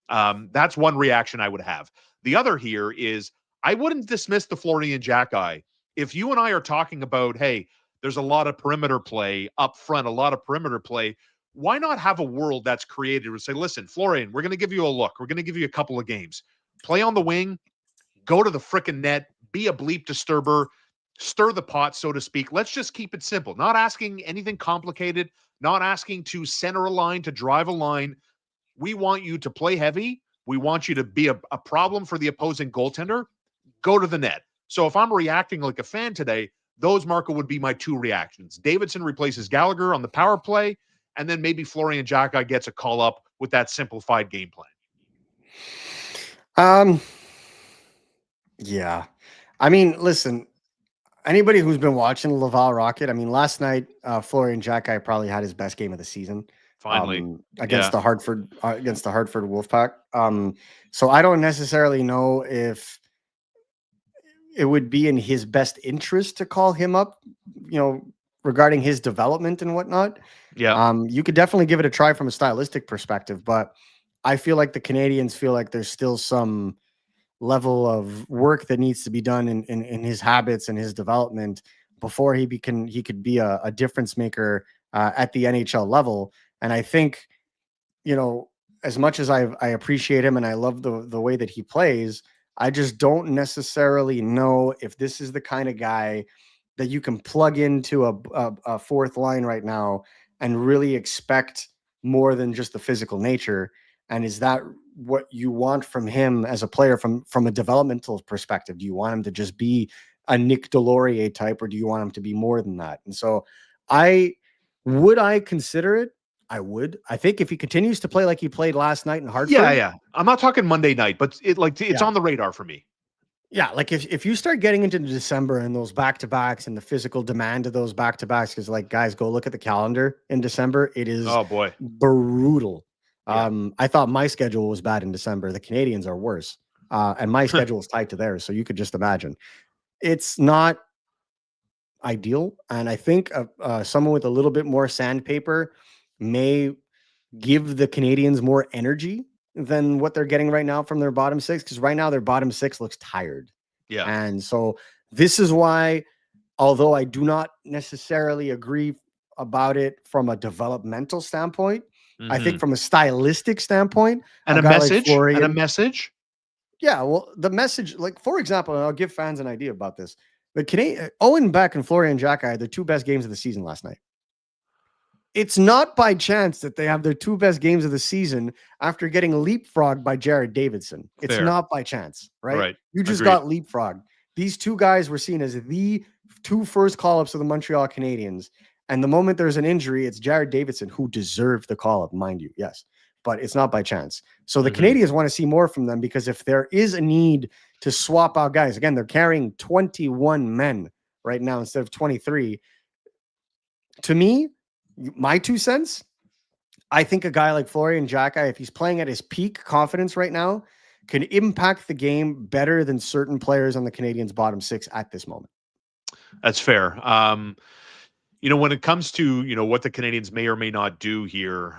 That's one reaction I would have. The other here is I wouldn't dismiss the Florian Jacki. If you and I are talking about, hey, there's a lot of perimeter play up front, a lot of perimeter play. Why not have a world that's created and say, listen, Florian, we're going to give you a look. We're going to give you a couple of games. Play on the wing, go to the frickin' net, be a bleep disturber, stir the pot, so to speak. Let's just keep it simple. Not asking anything complicated, not asking to center a line, to drive a line. We want you to play heavy. We want you to be a problem for the opposing goaltender. Go to the net. So if I'm reacting like a fan today, those, Marco, would be my two reactions. Davidson replaces Gallagher on the power play, and then maybe Florian Jacki gets a call up with that simplified game plan. Yeah. I mean, listen, anybody who's been watching Laval Rocket, I mean, last night, Florian Jacki probably had his best game of the season. Finally. Against the Hartford Wolfpack. So I don't necessarily know if it would be in his best interest to call him up, regarding his development and whatnot. Yeah. You could definitely give it a try from a stylistic perspective, but I feel like the Canadians feel like there's still some level of work that needs to be done in his habits and his development before he could be a difference maker at the NHL level. And I think, as much as I appreciate him and I love the way that he plays, I just don't necessarily know if this is the kind of guy that you can plug into a fourth line right now and really expect more than just the physical nature. And is that what you want from him as a player from a developmental perspective? Do you want him to just be a Nick Delorier type, or do you want him to be more than that? And so I consider it. I would. I think if he continues to play like he played last night in Hartford. Yeah. I'm not talking Monday night, but it's on the radar for me. Yeah, like if you start getting into December and those back-to-backs and the physical demand of those back-to-backs, because guys, go look at the calendar in December. It is brutal. Yeah. I thought my schedule was bad in December. The Canadians are worse. And my schedule is tied to theirs. So you could just imagine. It's not ideal. And I think someone with a little bit more sandpaper may give the Canadians more energy than what they're getting right now from their bottom six. Because right now their bottom six looks tired. Yeah. And so this is why, although I do not necessarily agree about it from a developmental standpoint, I think from a stylistic standpoint, and a message, Yeah, well, the message, like for example, and I'll give fans an idea about this. The Canadian Owen Beck and Florian Jacques had their 2 best games of the season last night. It's not by chance that they have their 2 best games of the season after getting leapfrogged by Jared Davidson. It's Fair. not by chance, right? Right. You just Agreed. got leapfrogged. These 2 guys were seen as the 2 first call-ups of the Montreal Canadiens. And the moment there's an injury, it's Jared Davidson who deserved the call-up, mind you. Yes, but it's not by chance. So the Canadiens want to see more from them because if there is a need to swap out guys, again, they're carrying 21 men right now instead of 23. To me, my 2 cents, I think a guy like Florian Jacques, if he's playing at his peak confidence right now, can impact the game better than certain players on the Canadiens' bottom 6 at this moment. That's fair. When it comes to, what the Canadiens may or may not do here,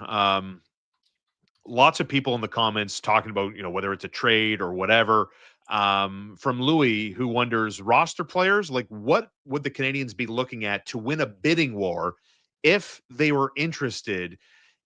lots of people in the comments talking about, whether it's a trade or whatever. From Louis, who wonders roster players, like what would the Canadiens be looking at to win a bidding war if they were interested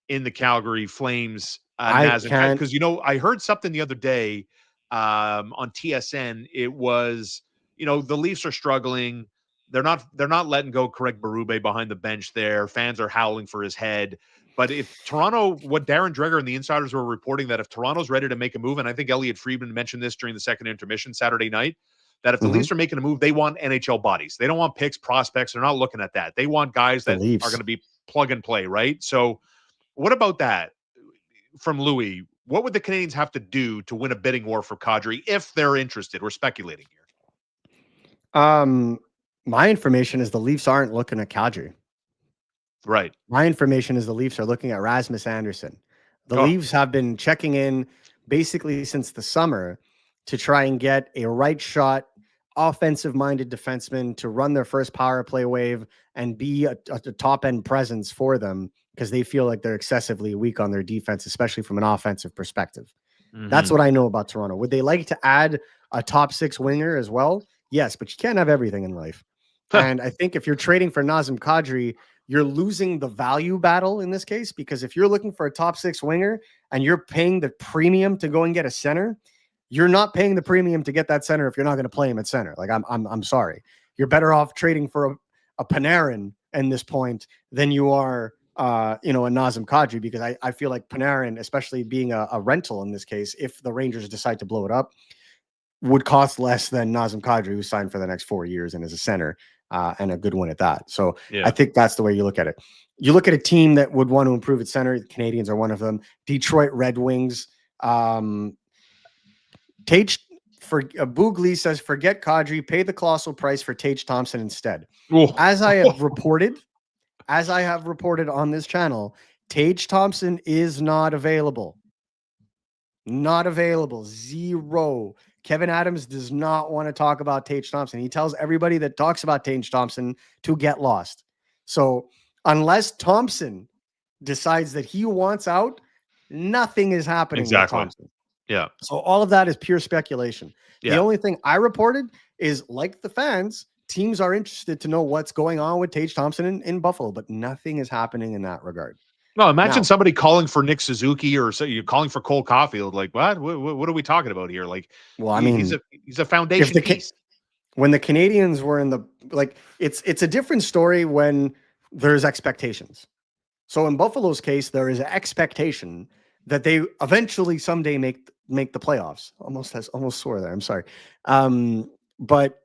in the Calgary Flames, I Nazem? can't. Because I heard something the other day on TSN. It was, the Leafs are struggling. They're not letting go Craig Berube behind the bench there. Fans are howling for his head. But if Toronto, what Darren Dreger and the insiders were reporting, that if Toronto's ready to make a move, and I think Elliot Friedman mentioned this during the second intermission Saturday night, that if the Leafs are making a move, they want NHL bodies. They don't want picks, prospects. They're not looking at that. They want guys that are going to be plug and play, right? So what about that from Louis? What would the Canadiens have to do to win a bidding war for Kadri if they're interested? We're speculating here. My information is the Leafs aren't looking at Kadri. Right. My information is the Leafs are looking at Rasmus Andersson. The Leafs have been checking in basically since the summer to try and get a right shot, offensive-minded defenseman to run their first power play wave and be a top-end presence for them because they feel like they're excessively weak on their defense, especially from an offensive perspective. That's what I know about Toronto. Would they like to add a top 6 winger as well? Yes, but you can't have everything in life. And I think if you're trading for Nazem Kadri, you're losing the value battle in this case, because if you're looking for a top 6 winger and you're paying the premium to go and get a center, you're not paying the premium to get that center if you're not going to play him at center. Like I'm sorry. You're better off trading for a Panarin in this point than you are a Nazem Kadri, because I feel like Panarin, especially being a rental in this case, if the Rangers decide to blow it up, would cost less than Nazem Kadri, who signed for the next 4 years and is a center. And a good one at that. So I think that's the way you look at it. You look at a team that would want to improve its center. The Canadiens are one of them. Detroit Red Wings. Boogly says, forget Kadri, pay the colossal price for Tage Thompson instead. As I have reported on this channel, Tage Thompson is not available. Not available. Zero. Kevin Adams does not want to talk about Tage Thompson. He tells everybody that talks about Tage Thompson to get lost. So unless Thompson decides that he wants out, nothing is happening with Thompson. Yeah. So all of that is pure speculation. The only thing I reported is, like the fans, teams are interested to know what's going on with Tage Thompson in Buffalo, but nothing is happening in that regard. No, imagine somebody calling for Nick Suzuki, or you're calling for Cole Caulfield. Like, what are we talking about here? Like, well, I mean, he's a foundation piece. When the Canadiens were in the, like, it's a different story when there's expectations. So in Buffalo's case, there is an expectation that they eventually someday make the playoffs. Almost swore there. I'm sorry. But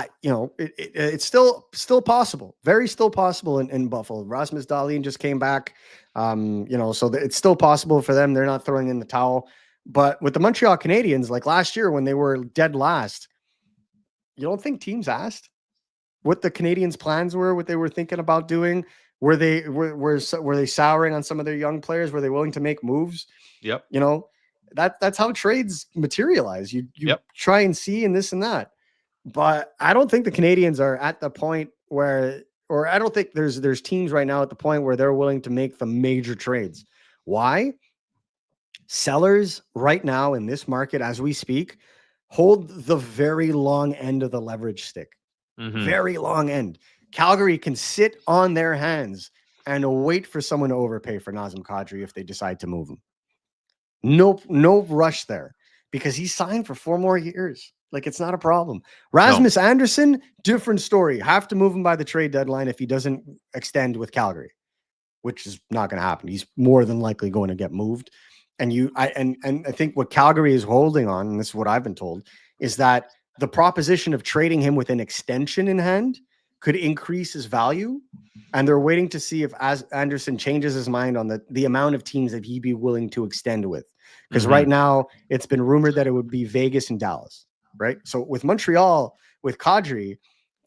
it's still possible, very still possible in Buffalo. Rasmus Dahlin just came back, so it's still possible for them. They're not throwing in the towel. But with the Montreal Canadiens, like last year when they were dead last, you don't think teams asked what the Canadiens' plans were, what they were thinking about doing? Were they souring on some of their young players? Were they willing to make moves? Yep. That's how trades materialize. You try and see and this and that. But I don't think the Canadiens are at the point where, or I don't think there's teams right now at the point where they're willing to make the major trades. Why? Sellers right now in this market, as we speak, hold the very long end of the leverage stick. Very long end. Calgary can sit on their hands and wait for someone to overpay for Nazem Kadri if they decide to move him. No rush there. because he signed for 4 more years. Like, it's not a problem. Rasmus Anderson, different story. Have to move him by the trade deadline if he doesn't extend with Calgary, which is not going to happen. He's more than likely going to get moved. And I think what Calgary is holding on, and this is what I've been told, is that the proposition of trading him with an extension in hand could increase his value. And they're waiting to see if as Anderson changes his mind on the amount of teams that he'd be willing to extend with. Because right now it's been rumored that it would be Vegas and Dallas, right? So with Montreal, with Kadri,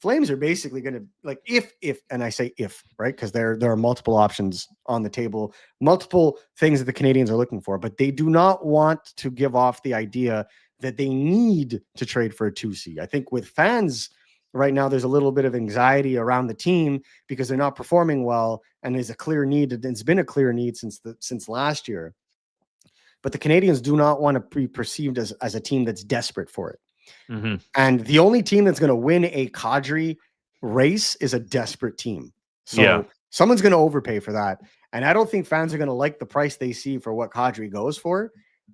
Flames are basically going to, like, if, and I say if, right? Because there are multiple options on the table, multiple things that the Canadiens are looking for, but they do not want to give off the idea that they need to trade for a 2C. I think with fans right now, there's a little bit of anxiety around the team because they're not performing well, and there's a clear need. It's been a clear need since last year. But the Canadiens do not want to be perceived as a team that's desperate for it. And the only team that's going to win a Kadri race is a desperate team. So someone's going to overpay for that. And I don't think fans are going to like the price they see for what Kadri goes for.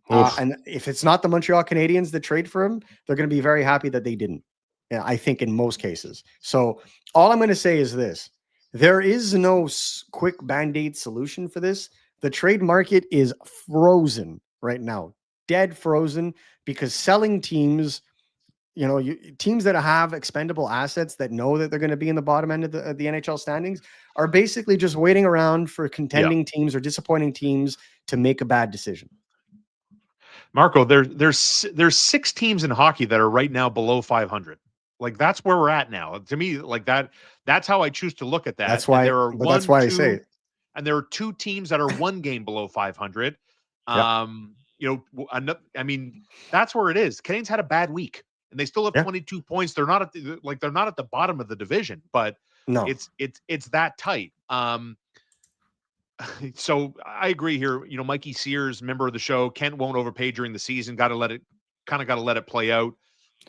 And if it's not the Montreal Canadiens that trade for him, they're going to be very happy that they didn't. I think in most cases. So all I'm going to say is this. There is no quick Band-Aid solution for this. The trade market is frozen right now, dead frozen, because selling teams, teams that have expendable assets that know that they're going to be in the bottom end of the NHL standings are basically just waiting around for contending teams or disappointing teams to make a bad decision. Marco, there's 6 teams in hockey that are right now below 500. Like, that's where we're at now. To me, like that's how I choose to look at that. That's why. That's why I say it. And there are 2 teams that are 1 game below 500. I mean, that's where it is. Canadiens had a bad week, and they still have 22 points. They're not at the bottom of the division, but it's that tight. So I agree here. Mikey Sears, member of the show, Kent won't overpay during the season. Got to let it play out.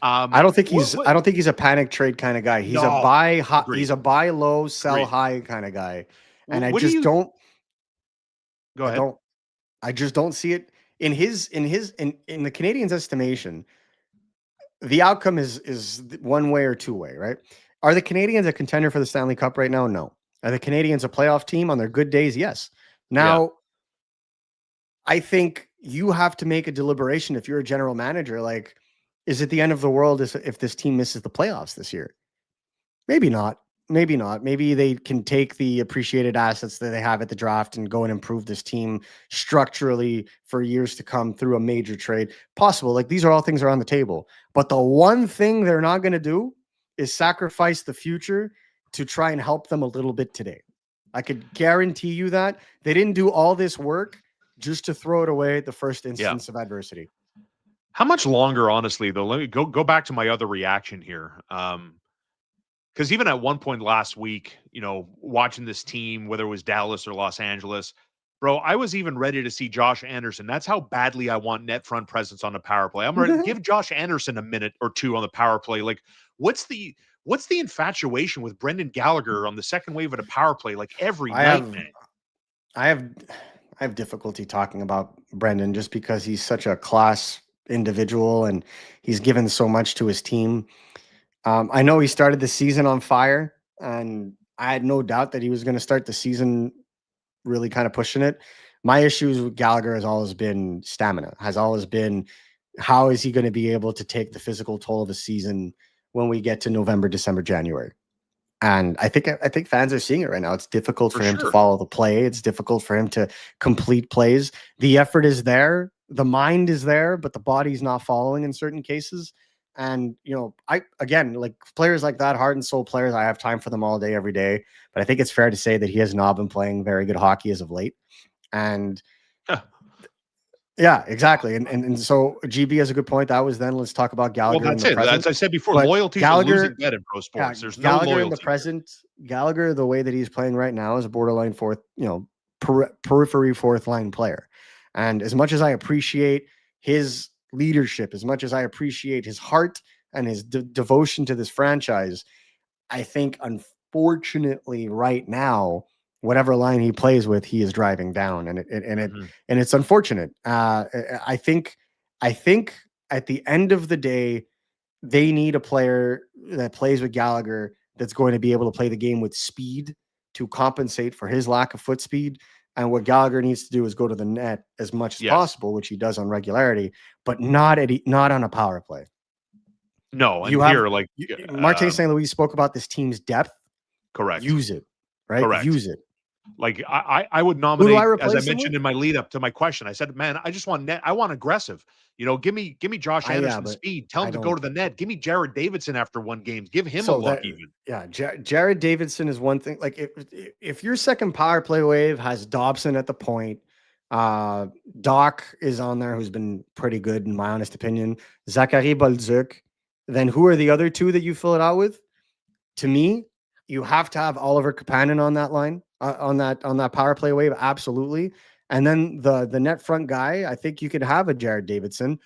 I don't think he's a panic trade kind of guy. He's a buy high, he's a buy low, sell high kind of guy. And I just don't go ahead. I just don't see it in the Canadiens' estimation. The outcome is one way or two way, right? Are the Canadiens a contender for the Stanley Cup right now? No. Are the Canadiens a playoff team on their good days? Yes. Now, I think you have to make a deliberation if you're a general manager. Like, is it the end of the world if this team misses the playoffs this year? Maybe not. Maybe not. Maybe they can take the appreciated assets that they have at the draft and go and improve this team structurally for years to come through a major trade. Possible. Like, these are all things that are on the table. But the one thing they're not going to do is sacrifice the future to try and help them a little bit today. I could guarantee you that. They didn't do all this work just to throw it away at the first instance of adversity. How much longer, honestly, though? Let me go back to my other reaction here. Because even at one point last week, watching this team, whether it was Dallas or Los Angeles, bro, I was even ready to see Josh Anderson. That's how badly I want net front presence on the power play. I'm going to give Josh Anderson a minute or two on the power play. Like, what's the infatuation with Brendan Gallagher on the second wave of the power play? Like, every night, man. I have difficulty talking about Brendan just because he's such a class individual and he's given so much to his team. I know he started the season on fire, and I had no doubt that he was going to start the season really kind of pushing it. My issues with Gallagher has always been stamina, has always been how is he going to be able to take the physical toll of a season when we get to November, December, January. And I think fans are seeing it right now. It's difficult for him to follow the play. It's difficult for him to complete plays. The effort is there. The mind is there, but the body's not following in certain cases. And, like players like that, heart and soul players, I have time for them all day, every day. But I think it's fair to say that he has not been playing very good hockey as of late. And yeah, exactly. And so GB has a good point. That was then. Let's talk about Gallagher. Well, that's it. As I said before, loyalty is a losing bet in pro sports. There's no Gallagher loyalty. In the present, Gallagher, the way that he's playing right now, is a borderline fourth, periphery fourth line player. And as much as I appreciate his leadership, as much as I appreciate his heart and his devotion to this franchise, I think unfortunately right now, whatever line he plays with, he is driving down, and it's unfortunate. I think at the end of the day, they need a player that plays with Gallagher that's going to be able to play the game with speed to compensate for his lack of foot speed. And what Gallagher needs to do is go to the net as much as possible, which he does on regularity, but not on a power play. No, and You have here, like Martin St. Louis spoke about this team's depth. correct. Use it, right? Correct. Use it. Like I would Who do nominate, I as I replace him mentioned with? in my lead up to my question. I said, man, I just want net. I want aggressive. You know, give me Josh Anderson but speed. Tell I him to go don't. to the net. Give me Jared Davidson after one game. Give him a So look that, even. yeah, Jared Davidson is one thing. Like if your second power play wave has Dobson at the point, Dach is on there, who's been pretty good in my honest opinion. Zachary Bolduc. Then who are the other two that you fill it out with? To me, you have to have Oliver Kapanen on that line, on that power play wave, absolutely. And then the net front guy, I think you could have a Jared Davidson.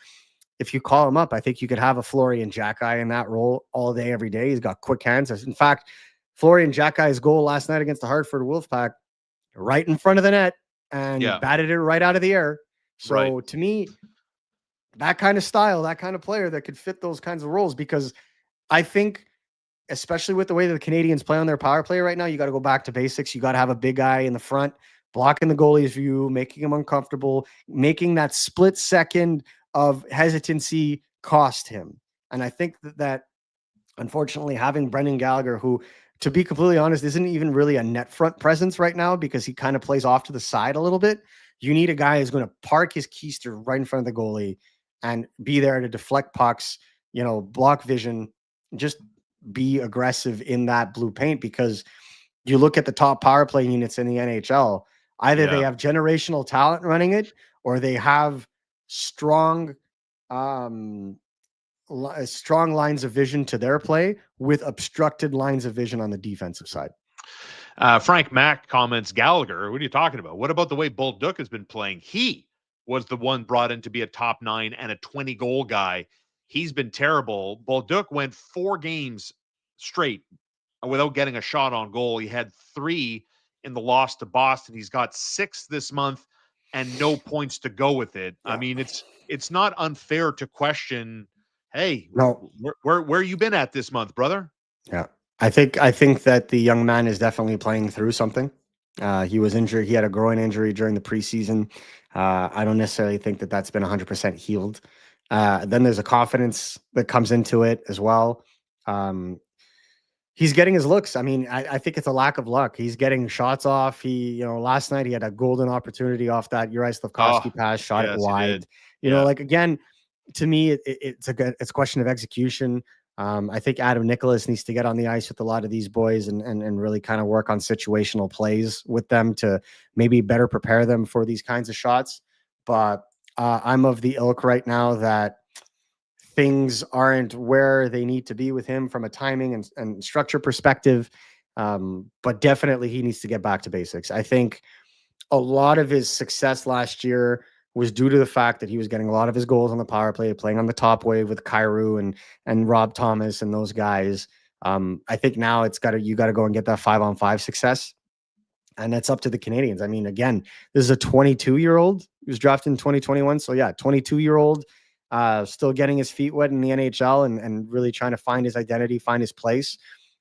If you call him up, I think you could have a Florian Xhekaj in that role all day, every day. He's got quick hands. In fact, Florian Xhekaj's goal last night against the Hartford Wolfpack, right in front of the net, and batted it right out of the air. So to me, that kind of style, that kind of player that could fit those kinds of roles, because I think, especially with the way that the Canadians play on their power play right now, you got to go back to basics. You got to have a big guy in the front, blocking the goalie's view, making him uncomfortable, making that split second of hesitancy cost him. And I think that unfortunately, having Brendan Gallagher, who, to be completely honest, isn't even really a net front presence right now because he kind of plays off to the side a little bit. You need a guy who's going to park his keister right in front of the goalie and be there to deflect pucks, block vision, just be aggressive in that blue paint, because you look at the top power play units in the NHL, either they have generational talent running it, or they have strong lines of vision to their play with obstructed lines of vision on the defensive side. Frank Mack comments, Gallagher, what are you talking about? What about the way Bolduc has been playing? He was the one brought in to be a top 9 and a 20-goal guy. He's been terrible. Bolduc went 4 games straight without getting a shot on goal. He had 3 in the loss to Boston. He's got 6 this month and no points to go with it. Yeah. I mean, it's not unfair to question, hey, no, where you been at this month, brother? Yeah. I think that the young man is definitely playing through something. He was injured. He had a groin injury during the preseason. I don't necessarily think that that's been 100% healed. Then there's a confidence that comes into it as well. He's getting his looks. I mean, I think it's a lack of luck. He's getting shots off. Last night he had a golden opportunity off that Juraj Slafkovsky pass, shot it wide. Again, to me, it's a question of execution. I think Adam Nicholas needs to get on the ice with a lot of these boys and really kind of work on situational plays with them to maybe better prepare them for these kinds of shots. But I'm of the ilk right now that things aren't where they need to be with him from a timing and structure perspective. But definitely he needs to get back to basics. I think a lot of his success last year was due to the fact that he was getting a lot of his goals on the power play, playing on the top wave with Kyrou and Rob Thomas and those guys. I think now you got to go and get that 5-on-5 success. And that's up to the Canadians. I mean, again, this is a 22-year-old who was drafted in 2021. So yeah, 22-year-old, still getting his feet wet in the NHL and really trying to find his identity, find his place.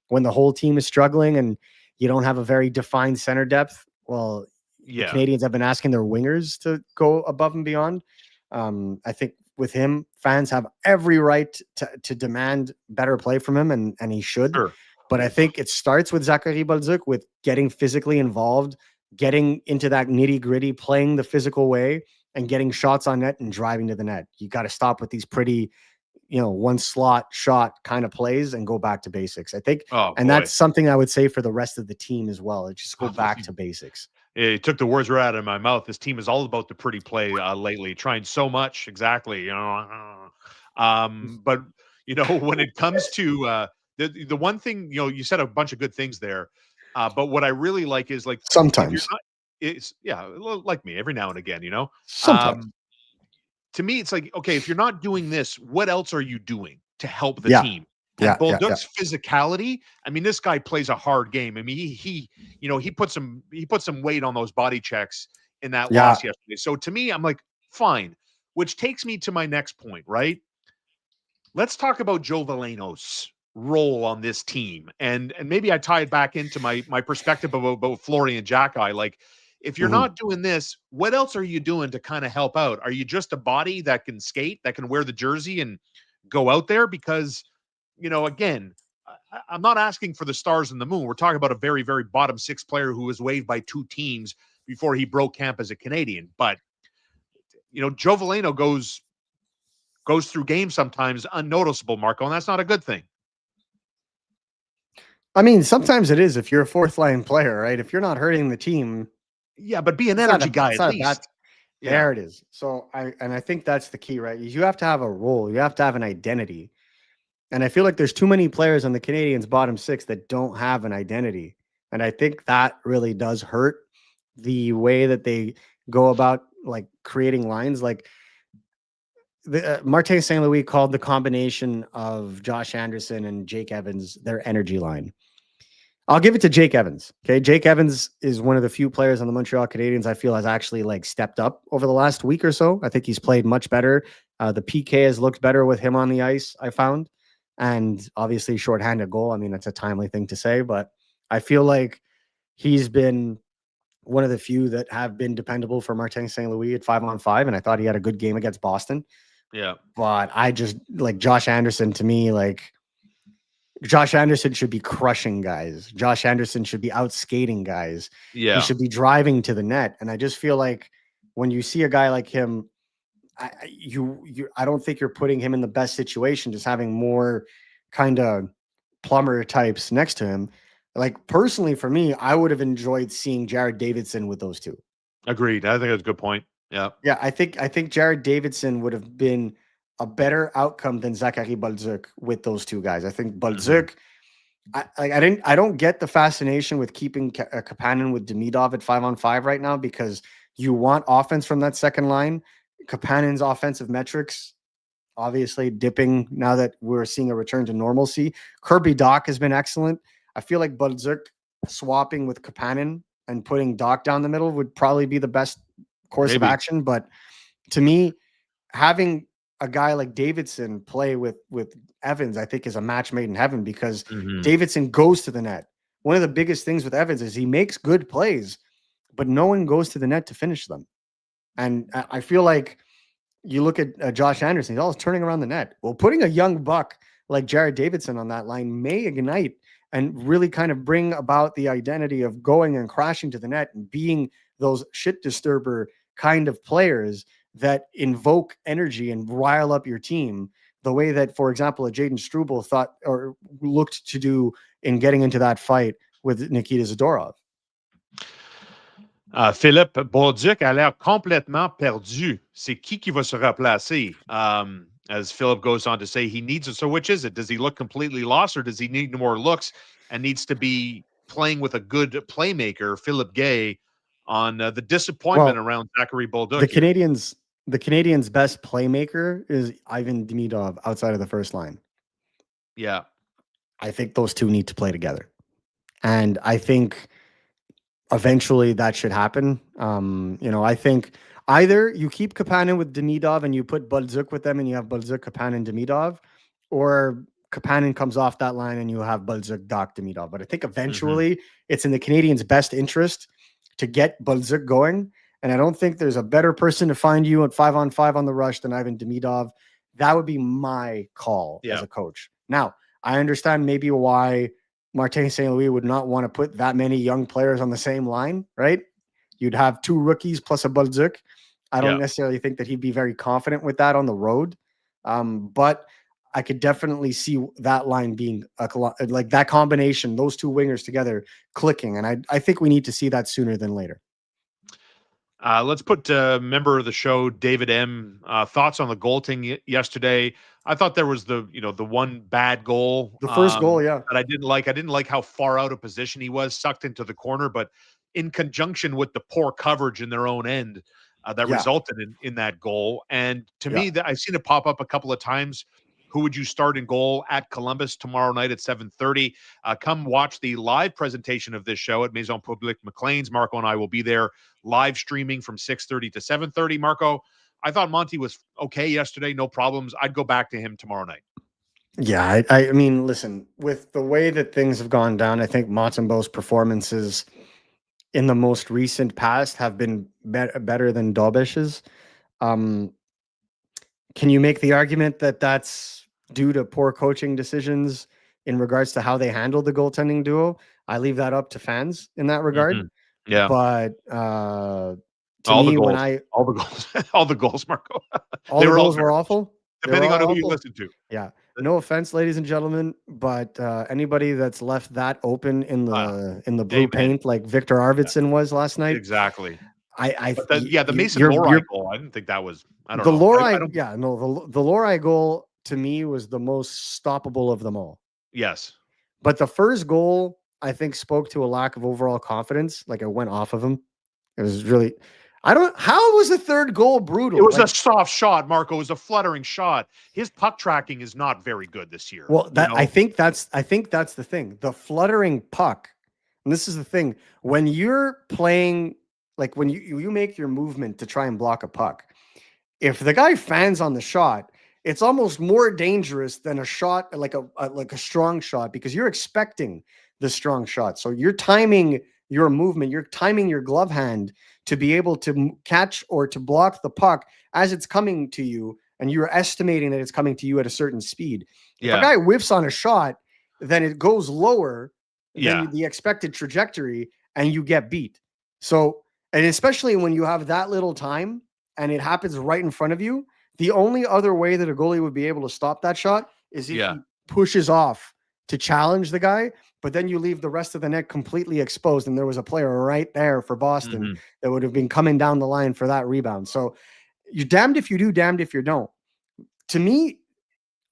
When the whole team is struggling and you don't have a very defined center depth, well, the Canadians have been asking their wingers to go above and beyond. I think with him, fans have every right to demand better play from him, and he should. Sure. But I think it starts with Zachary Bolduc, with getting physically involved, getting into that nitty-gritty, playing the physical way, and getting shots on net and driving to the net. You got to stop with these pretty, one slot shot kind of plays and go back to basics, I think. That's something I would say for the rest of the team as well. Just go back to basics. It took the words right out of my mouth. This team is all about the pretty play lately, trying so much. Exactly. But when it comes to the one thing, you said a bunch of good things there. But what I really like is sometimes like me every now and again, sometimes. To me, it's like, okay, if you're not doing this, what else are you doing to help the team? And Bolduc's physicality, I mean, this guy plays a hard game. I mean, he put some weight on those body checks in that loss yesterday. So to me, I'm like, fine. Which takes me to my next point, right? Let's talk about Joe Veleno's role on this team, and maybe I tie it back into my perspective about Florian Jacki. Like, if you're Mhm. not doing this, what else are you doing to kind of help out? Are you just a body that can skate, that can wear the jersey and go out there? Because, again, I'm not asking for the stars and the moon. We're talking about a very, very bottom six player who was waived by two teams before he broke camp as a Canadian. But Joe Veleno goes through games sometimes unnoticeable, Marco, and that's not a good thing. I mean, sometimes it is if you're a fourth line player, right? If you're not hurting the team, Yeah, but be an energy guy it's at not a bad. least. Yeah. There it is. So I think that's the key, right? You have to have a role. You have to have an identity. And I feel like there's too many players on the Canadiens bottom six that don't have an identity. And I think that really does hurt the way that they go about like creating lines. Like Martin St. Louis called the combination of Josh Anderson and Jake Evans their energy line. I'll give it to Jake Evans. Okay. Jake Evans is one of the few players on the Montreal Canadiens I feel has actually like stepped up over the last week or so. I think he's played much better. The PK has looked better with him on the ice, I found. And obviously shorthanded goal. I mean, that's a timely thing to say, but I feel like he's been one of the few that have been dependable for Martin St. Louis at 5-on-5. And I thought he had a good game against Boston. Yeah. But I just like Josh Anderson to me, like Josh Anderson should be crushing guys. Josh Anderson should be out skating guys. Yeah. He should be driving to the net. And I just feel like when you see a guy like him, I don't think you're putting him in the best situation, just having more kind of plumber types next to him. Like personally for me, I would have enjoyed seeing Jared Davidson with those two. Agreed. I think that's a good point. Yeah. Yeah, I think Jared Davidson would have been a better outcome than Zachary Bolduc with those two guys. I think Bolduc, I don't get the fascination with keeping Kapanen with Demidov at 5-on-5 right now because you want offense from that second line. Kapanen's offensive metrics obviously dipping now that we're seeing a return to normalcy. Kirby Dach has been excellent. I feel like Bolduc swapping with Kapanen and putting Dach down the middle would probably be the best course of action. But to me, having a guy like Davidson play with Evans, I think is a match made in heaven because Davidson goes to the net. One of the biggest things with Evans is he makes good plays, but no one goes to the net to finish them. And I feel like you look at Josh Anderson, he's always turning around the net. Well, putting a young buck like Jared Davidson on that line may ignite and really kind of bring about the identity of going and crashing to the net and being those shit disturber kind of players that invoke energy and rile up your team the way that, for example, a Jaden Struble thought or looked to do in getting into that fight with Nikita Zadorov. Philippe Bolduc a l'air complètement perdu. C'est qui va se replacer? As Philip goes on to say, he needs it. So which is it? Does he look completely lost or does he need more looks and needs to be playing with a good playmaker, Philip Gay, on the disappointment around Zachary Bolduc? The Canadiens' best playmaker is Ivan Demidov outside of the first line. Yeah. I think those two need to play together. And I think eventually that should happen. I think either you keep Kapanen with Demidov and you put Bolduc with them and you have Bolduc, Kapanen, Demidov, or Kapanen comes off that line and you have Bolduc, Dach, Demidov. But I think eventually it's in the Canadiens' best interest to get Bolduc going. And I don't think there's a better person to find you at 5-on-5 on the rush than Ivan Demidov. That would be my call as a coach. Now, I understand maybe why Martin St. Louis would not want to put that many young players on the same line, right? You'd have two rookies plus a Bolduc. I don't necessarily think that he'd be very confident with that on the road. But I could definitely see that line being like that combination, those two wingers together clicking. And I think we need to see that sooner than later. Let's put a member of the show, David M. Thoughts on the goaltending yesterday. I thought there was the one bad goal. The first goal, yeah. That I didn't like. I didn't like how far out of position he was, sucked into the corner, but in conjunction with the poor coverage in their own end that resulted in that goal. And to me, I've seen it pop up a couple of times. Who would you start in goal at Columbus tomorrow night at 7:30? Come watch the live presentation of this show at Maison Publique McLean's. Marco and I will be there live streaming from 6:30 to 7:30. Marco, I thought Monty was okay yesterday. No problems. I'd go back to him tomorrow night. Yeah, I mean, listen, with the way that things have gone down, I think Montembeau's performances in the most recent past have been better than Dobish's. Um, can you make the argument that that's due to poor coaching decisions in regards to how they handled the goaltending duo? I leave that up to fans in that regard. Yeah. But to All the me, when goals, I all the goals, all the goals, Marco. all They the were all goals were garbage, awful. They were depending on all who you awful. listen to. Yeah. No offense, ladies and gentlemen, but anybody that's left that open Uh, in the blue Amen. paint like Victor Yeah, Arvidsson was last night, exactly. I But the Mason you're Lohrei goal, I didn't think that was. I don't the know. I Lohrei, don't. yeah, no, the Lohrei goal to me was the most stoppable of them all. Yes, But the first goal, I think, spoke to a lack of overall confidence. Like it went off of him. It was really, I don't. How was the third goal it brutal? was a Like, soft shot, Marco. It was a fluttering shot. His puck tracking is not very good this year. well, You that know. I think that's the thing. The fluttering puck, and this is the thing. When you're playing, like when you make your movement to try and block a puck, if the guy fans on the shot, it's almost more dangerous than a shot like a strong shot because you're expecting the strong shot. So you're timing your movement, you're timing your glove hand to be able to catch or to block the puck as it's coming to you, and you're estimating that it's coming to you at a certain speed. If a Yeah. guy whiffs on a shot, then it goes lower Yeah. than the expected trajectory, and you get beat. So, and especially when you have that little time and it happens right in front of you, the only other way that a goalie would be able to stop that shot is if Yeah. he pushes off to challenge the guy, but then you leave the rest of the net completely exposed. And there was a player right there for Boston Mhm. that would have been coming down the line for that rebound. So you're damned if you do, damned if you don't. To me,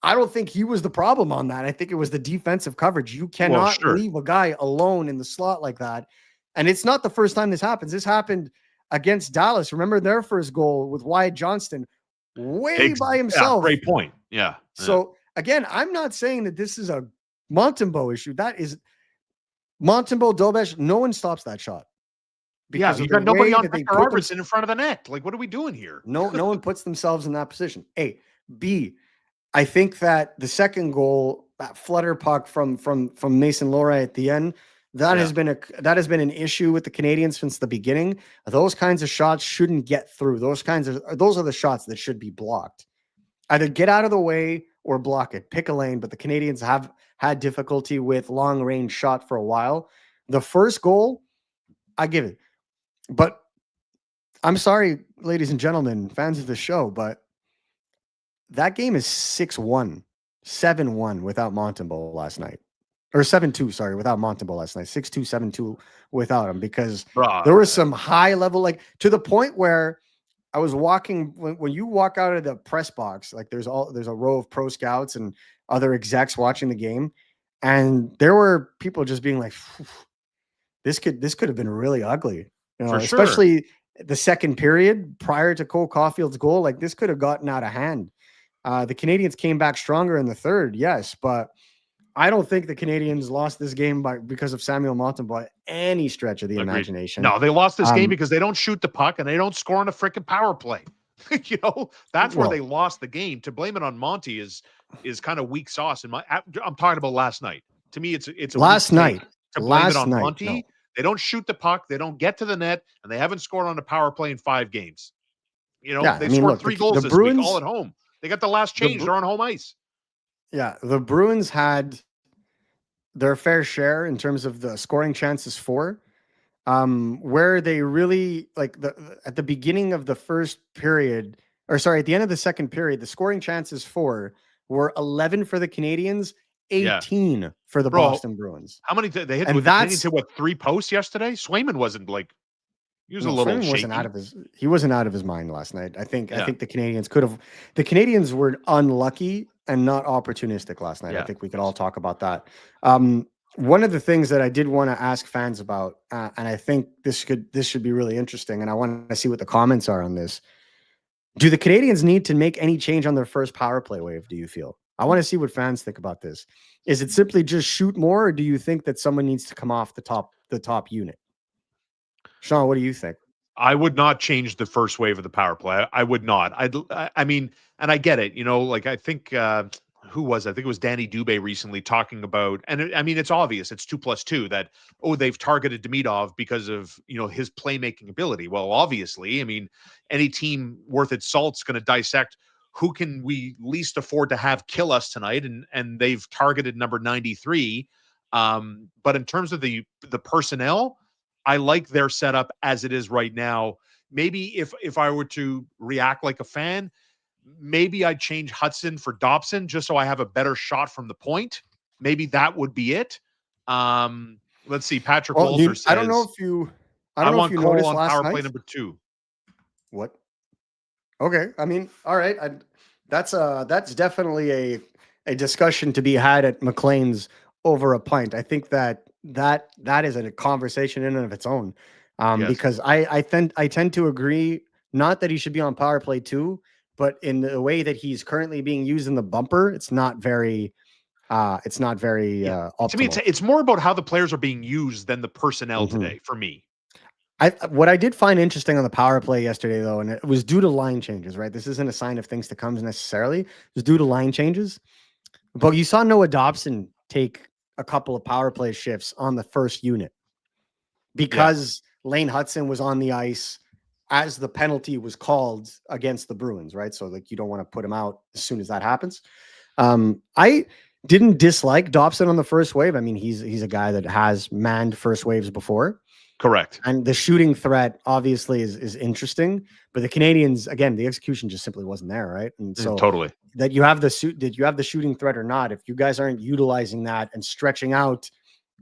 I don't think he was the problem on that. I think it was the defensive coverage. You Well, cannot sure. leave a guy alone in the slot like that. And it's not the first time this happens. This happened against Dallas. Remember their first goal with Wyatt Johnston way by Yeah, himself. great point. Yeah. Yeah. So again, I'm not saying that this is a Montembeau issue. That is Montembeau, Dobesh. No one stops that shot Yeah, because you of the got nobody way on that they Victor put them. Arvidsson in front of the net. Like, what are we doing here? No one puts themselves in that position. A, B. I think that the second goal, that flutter puck from Mason Lohrei at the end, that Yeah. has been an issue with the Canadiens since the beginning. Those kinds of shots shouldn't get through. Those are the shots that should be blocked. Either get out of the way or block it. Pick a lane. But the Canadiens have had difficulty with long range shot for a while. The first goal, I give it. But I'm sorry, ladies and gentlemen, fans of the show, but that game is 6-1, 7-1 without Montembeau last night. Or 7-2, sorry, without Montembeau last night. 6-2, 7-2 without him because there was some high level, like to the point where I was walking when you walk out of the press box, like there's a row of pro scouts and other execs watching the game. And there were people just being like, this could have been really ugly, For sure. especially the second period prior to Cole Caulfield's goal. Like this could have gotten out of hand. The Canadiens came back stronger in the third, yes, but I don't think the Canadiens lost this game because of Samuel Montembeau by any stretch of the Agreed. imagination. No, they lost this game because they don't shoot the puck and they don't score on a freaking power play. That's where they lost the game. To blame it on Monty is kind of weak sauce. I'm talking about last night. To me, it's a last weak night. take to blame it Last on night, Monty. no. They don't shoot the puck, they don't get to the net, and they haven't scored on a power play in 5 games. Yeah, They've I mean, scored look, 3 the goals this week, all Bruins. at home. They got the last The change. They're on home ice. Yeah, the Bruins had their fair share in terms of the scoring chances for. Where they really like at the beginning of the first period, or sorry, at the end of the second period, the scoring chances for were 11 for the Canadiens, Yeah. 18 for the Boston Bruins. How many they hit? And The Canadiens hit what, 3 posts yesterday? Swayman wasn't like he was a little Swayman shaky. he wasn't out of his mind last night. I think Yeah. the Canadiens were unlucky and not opportunistic last night. Yeah. I think we could all talk about that. One of the things that I did want to ask fans about, and I think this should be really interesting, and I want to see what the comments are on this. Do the Canadiens need to make any change on their first power play wave, do you feel? I want to see what fans think about this. Is it simply just shoot more, or do you think that someone needs to come off the top unit? Shaun, what do you think? I would not change the first wave of the power play. I would not. I mean, and I get it. Like I think who was it? I think it was Danny Dubé recently talking about, and I mean, it's obvious, it's 2+2 that, oh, they've targeted Demidov because of, his playmaking ability. Well, obviously, I mean, any team worth its salt's going to dissect who can we least afford to have kill us tonight, and they've targeted number 93. But in terms of the personnel, I like their setup as it is right now. Maybe if I were to react like a fan, maybe I'd change Hudson for Dobson just so I have a better shot from the point. Maybe that would be it. Let's see. Patrick Well, Walter I don't know says, if you, I want Cole noticed on last power play night. number 2. What? Okay. I mean, all right. That's definitely a discussion to be had at McLean's over a pint. I think that is a conversation in and of its own. Yes. Because I tend to agree, not that he should be on power play 2, but in the way that he's currently being used in the bumper, it's not very To me, optimal. it's more about how the players are being used than the personnel Mhm. today for me. What I did find interesting on the power play yesterday, though, and it was due to line changes, right? This isn't a sign of things to come necessarily. It was due to line changes. But you saw Noah Dobson take a couple of power play shifts on the first unit because Lane Hudson was on the ice as the penalty was called against the Bruins, right? So like you don't want to put him out as soon as that happens. I didn't dislike Dobson on the first wave. I mean, he's a guy that has manned first waves before. Correct. And the shooting threat obviously is interesting, but the Canadiens, again, the execution just simply wasn't there, right? And so totally. that you have did you have the shooting threat or not? If you guys aren't utilizing that and stretching out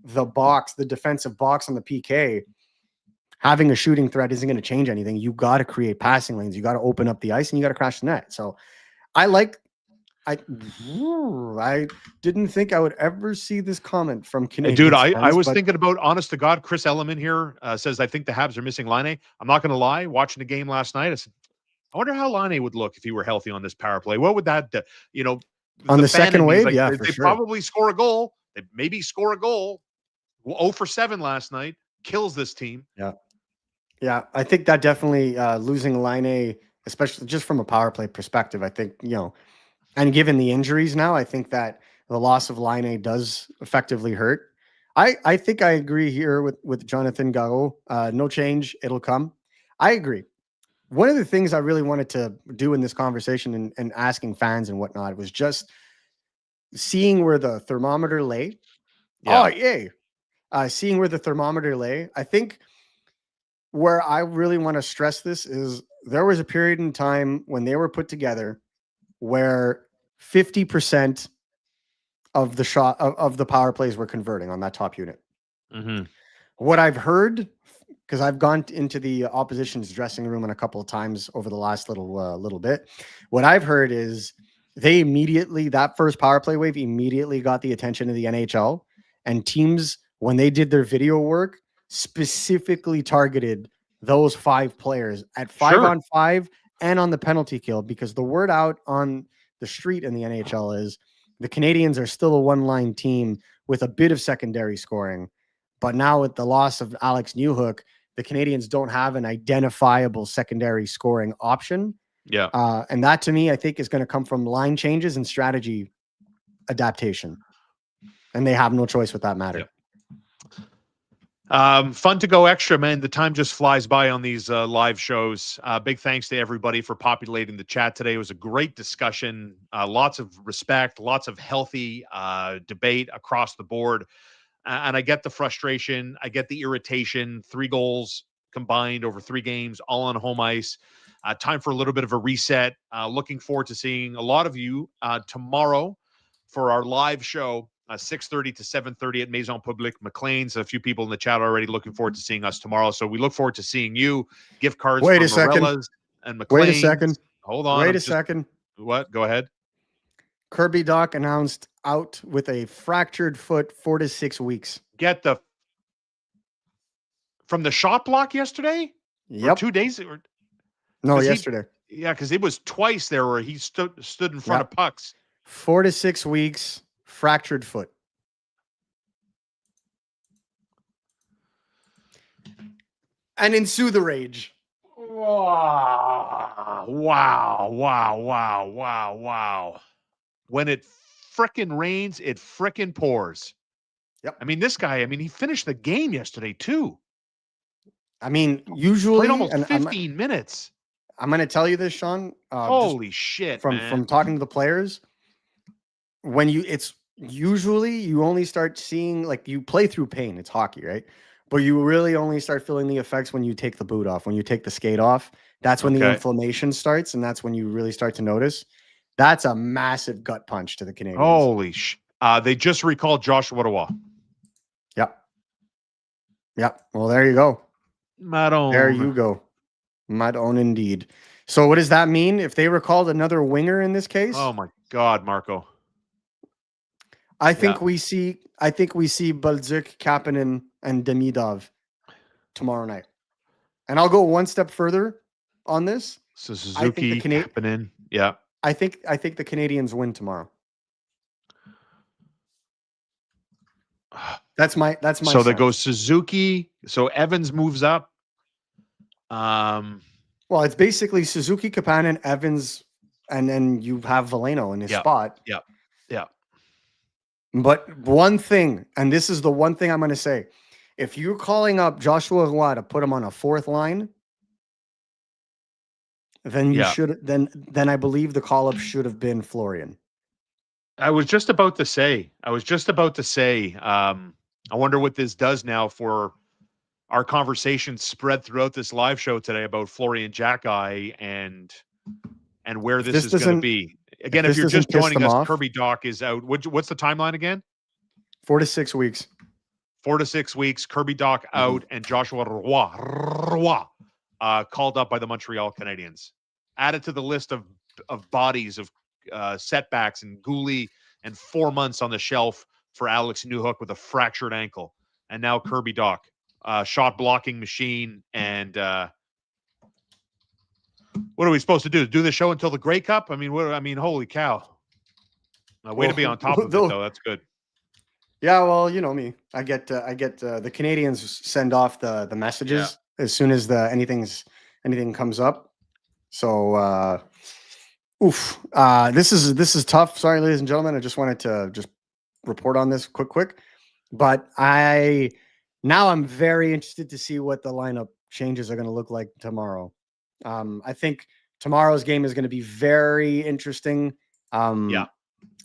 the box, the defensive box on the PK, having a shooting threat isn't going to change anything. You got to create passing lanes. You got to open up the ice and you got to crash the net. So I didn't think I would ever see this comment from Canadiens. Dude, I was thinking about, honest to God, Chris Elliman here says, I think the Habs are missing Laine. I'm not going to lie. Watching the game last night, I said, I wonder how Laine would look if he were healthy on this power play. What would that, on the second wave? Like, Yeah, they for sure. probably score a goal. They maybe score a goal. 0 for 7 last night. Kills this team. Yeah. Yeah, I think that definitely losing Laine, especially just from a power play perspective, I think, and given the injuries now, I think that the loss of Laine does effectively hurt. I think I agree here with Jonathan Garreau. No change, it'll come. I agree. One of the things I really wanted to do in this conversation and asking fans and whatnot was just seeing where the thermometer lay. Yeah. Oh, yay. Seeing where the thermometer lay. I think where I really want to stress this is there was a period in time when they were put together where 50% of the shot of the power plays were converting on that top unit. Mm-hmm. What I've heard, because I've gone into the opposition's dressing room a couple of times over the last little bit, what I've heard is that first power play wave immediately got the attention of the NHL, and teams, when they did their video work, specifically targeted those 5 players at 5-on-5 and on the penalty kill, because the word out on the street in the NHL is the Canadiens are still a one-line team with a bit of secondary scoring. But now with the loss of Alex Newhook, the Canadiens don't have an identifiable secondary scoring option. Yeah. And that, to me, I think is going to come from line changes and strategy adaptation. And they have no choice with that matter. Yeah. Fun to go extra, man. The time just flies by on these live shows. Big thanks to everybody for populating the chat today. It was a great discussion. Lots of respect, lots of healthy debate across the board. And I get the frustration. I get the irritation. 3 goals combined over 3 games, all on home ice. Time for a little bit of a reset. Looking forward to seeing a lot of you tomorrow for our live show. 6:30 to 7:30 at Maison Publique McLean's. A few people in the chat already looking forward to seeing us tomorrow. So we look forward to seeing you. Gift cards from Morella's and McLean's. Wait a second. Hold on. Wait a second. What? Go ahead. Kirby Dach announced out with a fractured foot, 4 to 6 weeks. From the shot block yesterday? Yep. Or 2 days? No, yesterday. Because it was twice there where he stood in front of pucks. 4 to 6 weeks. Fractured foot. And ensue the rage. Wow. When it frickin' rains, it frickin' pours. Yep. I mean, this guy, he finished the game yesterday too. I mean, Played usually, almost and 15 minutes. I'm going to tell you this, Shaun. Just Holy shit, from man. talking to the players, it's usually you only start seeing, like, you play through pain. It's hockey, right? But you really only start feeling the effects when you take the boot off, when you take the skate off. That's when the Okay. inflammation starts, and that's when you really start to notice. That's a massive gut punch to the Canadiens. Holy they just recalled Joshua Roy. Yep. Yep. Well, there you go. Madone. There you go. Madone indeed. So what does that mean if they recalled another winger in this case? Oh my God, Marco. I think we see Bolduc, Kapanen, and Demidov tomorrow night. And I'll go one step further on this. So Suzuki, Kapanen. Yeah. I think the Canadiens win tomorrow. That's my So sense. there goes Suzuki. So Evans moves up. Well, it's basically Suzuki, Kapanen, Evans, and then you have Veleno in his spot. Yeah. Yeah. But one thing, and this is the one thing I'm going to say, if you're calling up Joshua Roy to put him on a fourth line, then you should then I believe the call up should have been Florian. I was just about to say. I wonder what this does now for our conversation spread throughout this live show today about Florian Jacki and where this is going to be. Again, if you're just joining us, Kirby Dach is out. What's the timeline again? 4 to 6 weeks. 4 to 6 weeks. Kirby Dach out, and Joshua Roy called up by the Montreal Canadiens. Added to the list of bodies of setbacks, and Gouli, and 4 months on the shelf for Alex Newhook with a fractured ankle. And now Kirby Dach, shot blocking machine. And what are we supposed to do? Do the show until the Grey Cup? Holy cow. Way to be on top of it, though. That's good. Yeah, well, you know me. I get the Canadiens send off the messages as soon as anything comes up. So, this is tough. Sorry, ladies and gentlemen. I just wanted to just report on this quick. But I'm very interested to see what the lineup changes are going to look like tomorrow. I think tomorrow's game is going to be very interesting. And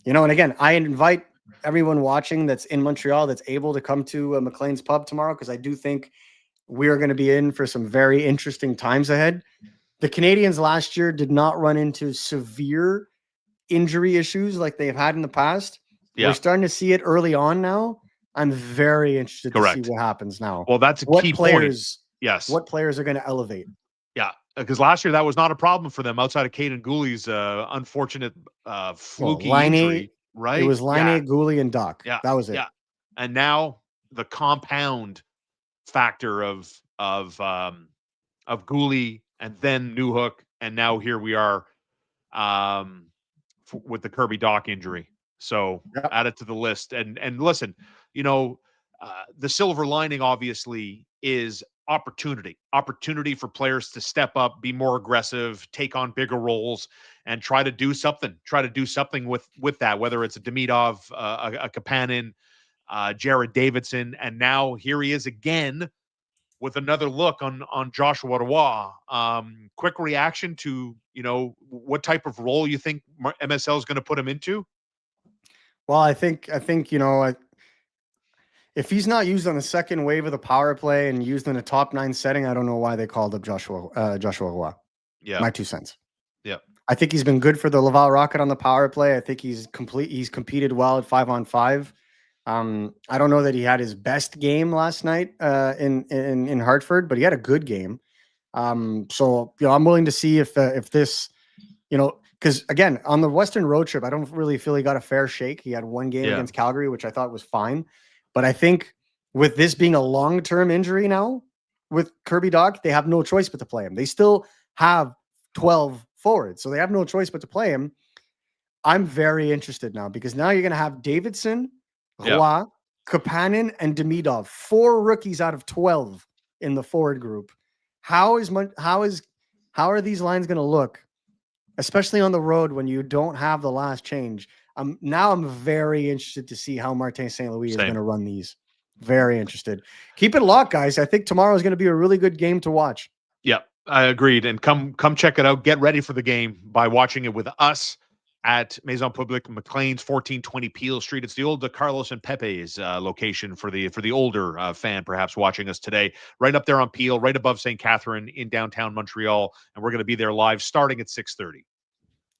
again, I invite everyone watching that's in Montreal that's able to come to McLean's Pub tomorrow, because I do think we're going to be in for some very interesting times ahead. The Canadiens last year did not run into severe injury issues like they've had in the past. We're starting to see it early on now. I'm very interested to see what happens now. Well, that's a key point. Yes. What players are going to elevate? Yeah, because last year that was not a problem for them outside of Caden Gouli's unfortunate fluky injury. Right? It was Laine, Gouli, and Dach. Yeah, that was it. Yeah, and now the compound factor of Gouli, and then Newhook, and now here we are with the Kirby Dach injury. So add it to the list. And listen, the silver lining obviously is opportunity for players to step up, be more aggressive, take on bigger roles, and try to do something with that, whether it's a Demidov, a Kapanen, Jared Davidson, and now here he is again with another look on Joshua Roy. Quick reaction to what type of role you think MSL is going to put him into? Well, I think if he's not used on the second wave of the power play and used in a top 9 setting, I don't know why they called up Joshua Roy. Yeah, my 2 cents. Yeah, I think he's been good for the Laval Rocket on the power play. I think he's competed well at 5-on-5. I don't know that he had his best game last night in Hartford, but he had a good game. So I'm willing to see if this, because again, on the Western road trip, I don't really feel he got a fair shake. He had one game against Calgary, which I thought was fine. But I think with this being a long-term injury now with Kirby Dach, they have no choice but to play him. They still have 12 forwards, so they have no choice but to play him. I'm very interested now, because now you're going to have Davidson, Roy, Kapanen, and Demidov, 4 rookies out of 12 in the forward group. How are these lines going to look, especially on the road when you don't have the last change? I'm very interested to see how Martin St. Louis is Same. going to run these. Very interested. Keep it locked, guys. I think tomorrow is going to be a really good game to watch. Yeah, I agreed. And come check it out. Get ready for the game by watching it with us at Maison Publique McLean's 1420 Peel Street. It's the old Carlos and Pepe's location for the older fan perhaps watching us today. Right up there on Peel, right above St. Catherine in downtown Montreal, and we're going to be there live starting at 6:30.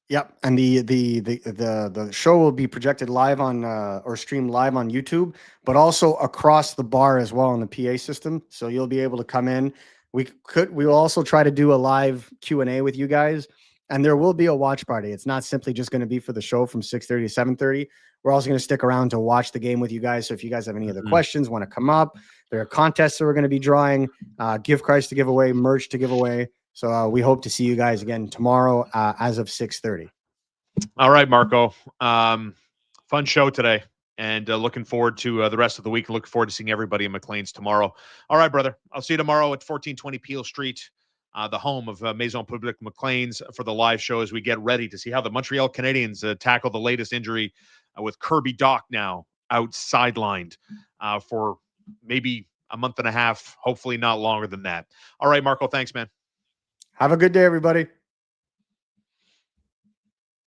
Yep, and the show will be projected live on or streamed live on YouTube, but also across the bar as well on the PA system. So you'll be able to come in. We will also try to do a live Q&A with you guys, and there will be a watch party. It's not simply just going to be for the show from 6:30 to 7:30. We're also going to stick around to watch the game with you guys. So if you guys have any other questions, want to come up, there are contests that we're going to be drawing, gift cards to give away, merch to give away. So we hope to see you guys again tomorrow as of 6:30. All right, Marco. Fun show today, and looking forward to the rest of the week. Looking forward to seeing everybody in McLean's tomorrow. All right, brother. I'll see you tomorrow at 1420 Peel Street, the home of Maison Publique McLean's, for the live show as we get ready to see how the Montreal Canadiens tackle the latest injury with Kirby Dach now out sidelined for maybe a month and a half, hopefully not longer than that. All right, Marco. Thanks, man. Have a good day, everybody.